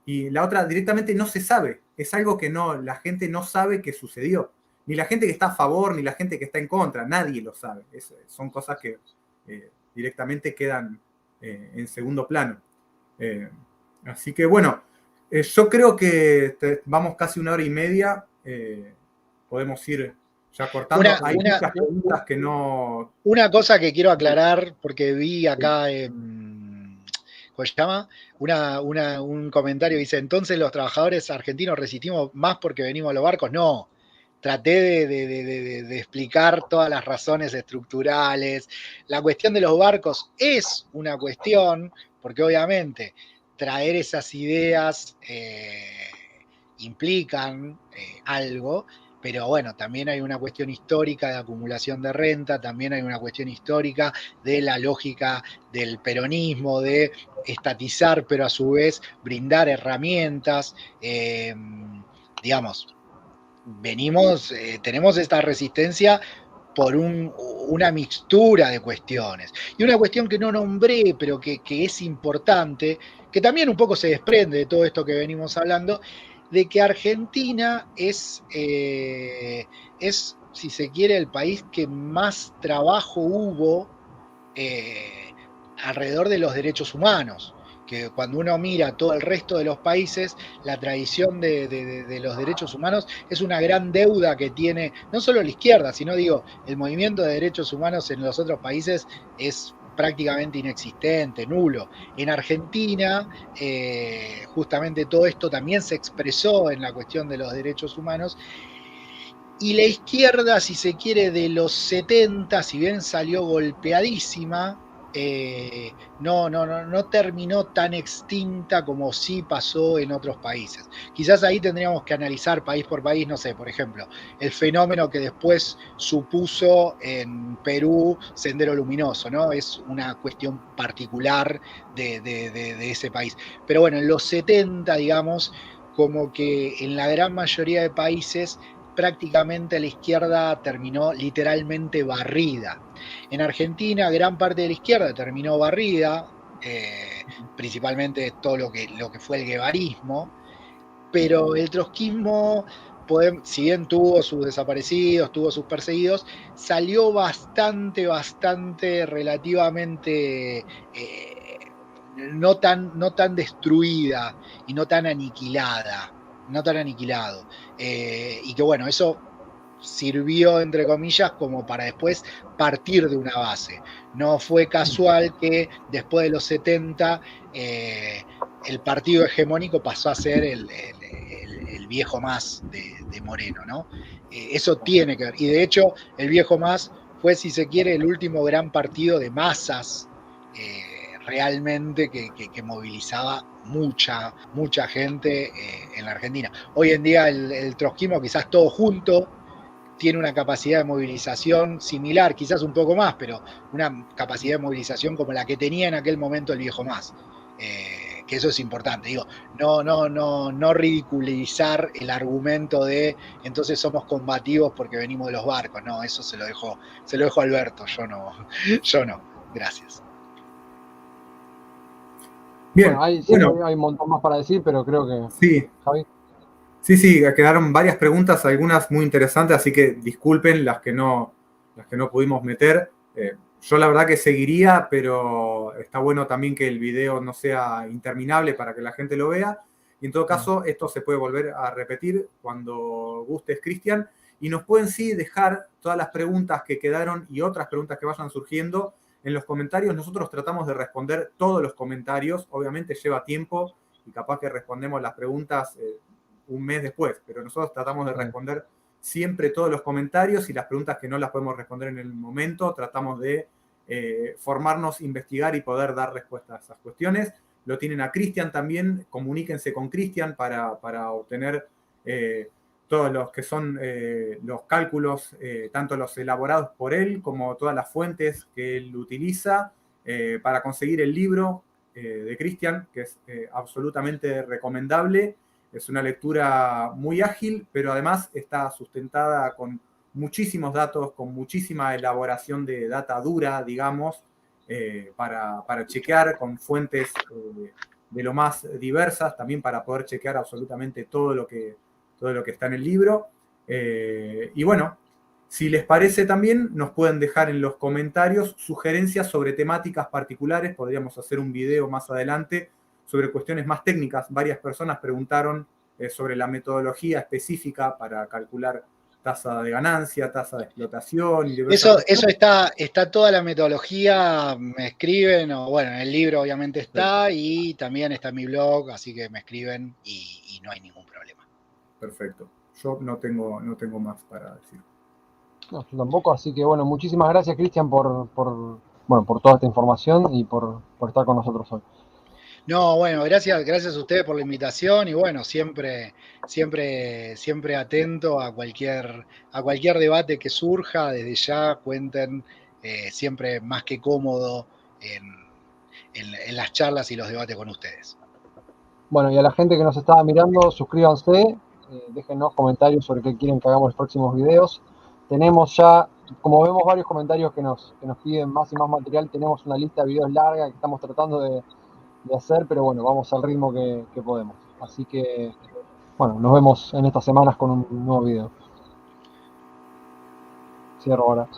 Y la otra directamente no se sabe. Es algo que la gente no sabe que sucedió. Ni la gente que está a favor, ni la gente que está en contra. Nadie lo sabe. Son cosas que directamente quedan en segundo plano. Así que bueno, yo creo que vamos casi 1 hora y media. Podemos ir ya cortando. Hay muchas preguntas que no... Una cosa que quiero aclarar, porque vi acá, ¿cómo se llama? Un comentario dice, entonces los trabajadores argentinos resistimos más porque venimos a los barcos. No, traté de explicar todas las razones estructurales. La cuestión de los barcos es una cuestión, porque obviamente traer esas ideas implican algo, pero bueno, también hay una cuestión histórica de acumulación de renta, también hay una cuestión histórica de la lógica del peronismo, de estatizar, pero a su vez brindar herramientas, digamos, tenemos esta resistencia por una mixtura de cuestiones. Y una cuestión que no nombré, pero que es importante, que también un poco se desprende de todo esto que venimos hablando, de que Argentina es, si se quiere, el país que más trabajo hubo alrededor de los derechos humanos. Que cuando uno mira todo el resto de los países, la tradición de los derechos humanos es una gran deuda que tiene no solo la izquierda, sino digo, el movimiento de derechos humanos en los otros países es prácticamente inexistente, nulo. En Argentina, justamente todo esto también se expresó en la cuestión de los derechos humanos. Y la izquierda, si se quiere, de los 70, si bien salió golpeadísima, no terminó tan extinta como sí pasó en otros países. Quizás ahí tendríamos que analizar país por país, no sé, por ejemplo, el fenómeno que después supuso en Perú Sendero Luminoso, ¿no? Es una cuestión particular de ese país. Pero bueno, en los 70, digamos, como que en la gran mayoría de países prácticamente la izquierda terminó literalmente barrida. En Argentina, gran parte de la izquierda terminó barrida, principalmente todo lo que fue el guevarismo, pero el trotskismo, si bien tuvo sus desaparecidos, tuvo sus perseguidos, salió bastante relativamente no tan destruida y no tan aniquilada, no tan aniquilado. Y que bueno, eso sirvió, entre comillas, como para después partir de una base. No fue casual que después de los 70 el partido hegemónico pasó a ser el viejo más de Moreno, ¿no? Eso tiene que ver. Y de hecho, el viejo más fue, si se quiere, el último gran partido de masas realmente que movilizaba mucha gente en la Argentina. Hoy en día el trotskismo, quizás todo junto, tiene una capacidad de movilización similar, quizás un poco más, pero una capacidad de movilización como la que tenía en aquel momento el viejo más. Que eso es importante, digo, no ridiculizar el argumento de entonces somos combativos porque venimos de los barcos, no, eso se lo dejo a Alberto, yo no, gracias. Bien, bueno, hay un montón más para decir, pero creo que... Sí. Javi. Sí, quedaron varias preguntas, algunas muy interesantes, así que disculpen las que no pudimos meter. Yo la verdad que seguiría, pero está bueno también que el video no sea interminable para que la gente lo vea. Y en todo caso, esto se puede volver a repetir cuando gustes, Cristian. Y nos pueden sí dejar todas las preguntas que quedaron y otras preguntas que vayan surgiendo en los comentarios. Nosotros tratamos de responder todos los comentarios. Obviamente lleva tiempo y capaz que respondemos las preguntas un mes después, pero nosotros tratamos de responder siempre todos los comentarios y las preguntas que no las podemos responder en el momento, tratamos de formarnos, investigar y poder dar respuesta a esas cuestiones. Lo tienen a Cristian también, comuníquense con Cristian para obtener todos los que son los cálculos, tanto los elaborados por él como todas las fuentes que él utiliza para conseguir el libro de Cristian, que es absolutamente recomendable. Es una lectura muy ágil, pero además está sustentada con muchísimos datos, con muchísima elaboración de data dura, digamos, para chequear con fuentes de lo más diversas, también para poder chequear absolutamente todo lo que está en el libro. Y bueno, si les parece también, nos pueden dejar en los comentarios sugerencias sobre temáticas particulares. Podríamos hacer un video más adelante sobre cuestiones más técnicas. Varias personas preguntaron sobre la metodología específica para calcular tasa de ganancia, tasa de explotación. Y eso está toda la metodología, me escriben, o bueno, en el libro obviamente está, y también está en mi blog, así que me escriben y no hay ningún problema. Perfecto. Yo no tengo más para decir. No, yo tampoco, así que bueno, muchísimas gracias, Cristian, por toda esta información y por estar con nosotros hoy. No, bueno, gracias a ustedes por la invitación y bueno, siempre atento a cualquier debate que surja, desde ya cuenten, siempre más que cómodo en, en las charlas y los debates con ustedes. Bueno, y a la gente que nos estaba mirando, suscríbanse, déjennos comentarios sobre qué quieren que hagamos los próximos videos. Tenemos ya, como vemos varios comentarios que nos piden más y más material, tenemos una lista de videos larga que estamos tratando de hacer, pero bueno, vamos al ritmo que podemos. Así que, bueno, nos vemos en estas semanas con un nuevo video. Cierro ahora.